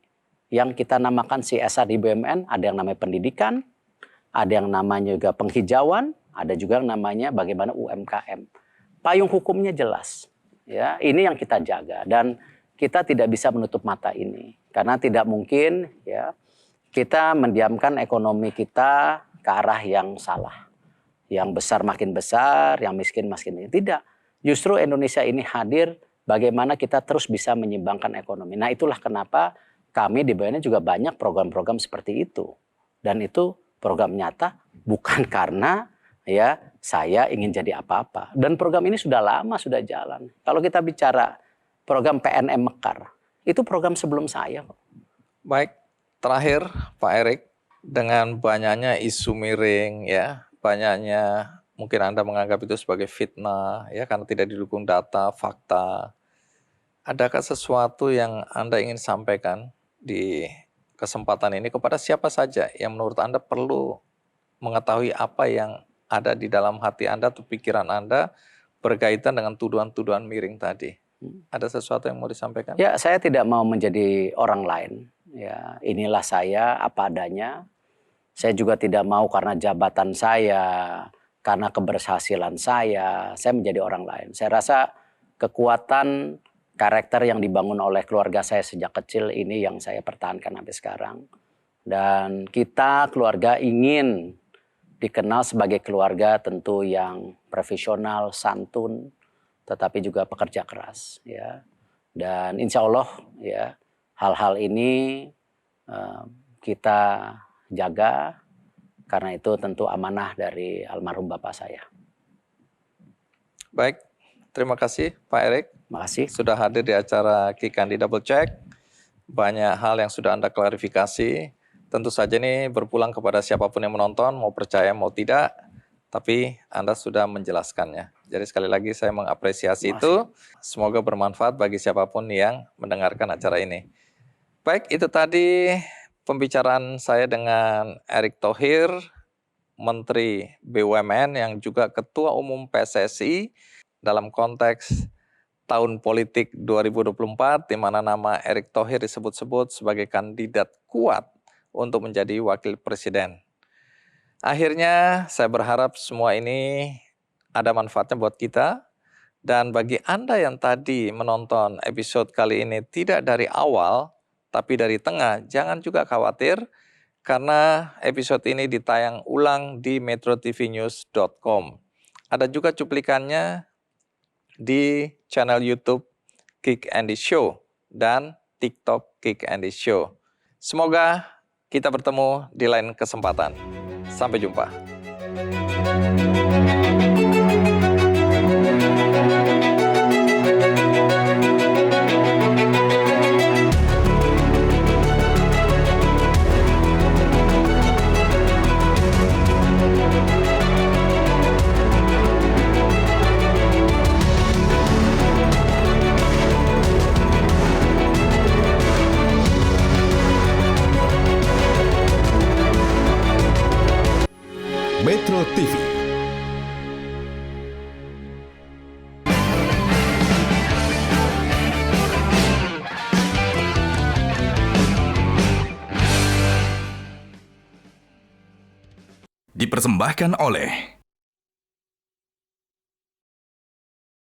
yang kita namakan CSR di BUMN, ada yang namanya pendidikan, ada yang namanya juga penghijauan, ada juga yang namanya bagaimana UMKM. Payung hukumnya jelas. Ya, ini yang kita jaga dan kita tidak bisa menutup mata ini. Karena tidak mungkin kita mendiamkan ekonomi kita ke arah yang salah. Yang besar makin besar, yang miskin makin miskin. Tidak. Justru Indonesia ini hadir bagaimana kita terus bisa menyimbangkan ekonomi. Nah, itulah kenapa kami di BUMN juga banyak program-program seperti itu. Dan itu program nyata bukan karena saya ingin jadi apa-apa. Dan program ini sudah lama, sudah jalan. Kalau kita bicara program PNM Mekar, itu program sebelum saya. Baik, terakhir Pak Erik, dengan banyaknya isu miring banyaknya mungkin Anda menganggap itu sebagai fitnah karena tidak didukung data, fakta. Adakah sesuatu yang Anda ingin sampaikan di kesempatan ini kepada siapa saja yang menurut Anda perlu mengetahui apa yang ada di dalam hati Anda atau pikiran Anda berkaitan dengan tuduhan-tuduhan miring tadi? Ada sesuatu yang mau disampaikan? Ya, saya tidak mau menjadi orang lain. Ya, inilah saya apa adanya. Saya juga tidak mau karena jabatan saya, karena keberhasilan saya menjadi orang lain. Saya rasa kekuatan karakter yang dibangun oleh keluarga saya sejak kecil ini yang saya pertahankan sampai sekarang. Dan kita keluarga ingin dikenal sebagai keluarga tentu yang profesional, santun, tetapi juga pekerja keras. Dan insya Allah hal-hal ini kita jaga, karena itu tentu amanah dari almarhum bapak saya. Baik, terima kasih Pak Erik. Terima kasih. Sudah hadir di acara Kikandi Double Check. Banyak hal yang sudah Anda klarifikasi. Tentu saja ini berpulang kepada siapapun yang menonton, mau percaya mau tidak, tapi Anda sudah menjelaskannya. Jadi sekali lagi saya mengapresiasi itu. Semoga bermanfaat bagi siapapun yang mendengarkan acara ini. Baik, itu tadi pembicaraan saya dengan Erick Thohir, Menteri BUMN yang juga Ketua Umum PSSI dalam konteks tahun politik 2024 di mana nama Erick Thohir disebut-sebut sebagai kandidat kuat untuk menjadi wakil presiden. Akhirnya saya berharap semua ini ada manfaatnya buat kita, dan bagi Anda yang tadi menonton episode kali ini tidak dari awal tapi dari tengah, jangan juga khawatir karena episode ini ditayang ulang di metrotvnews.com. Ada juga cuplikannya di channel YouTube Kick Andy Show dan TikTok Kick Andy Show. Semoga kita bertemu di lain kesempatan. Sampai jumpa. Metro TV. Dipersembahkan oleh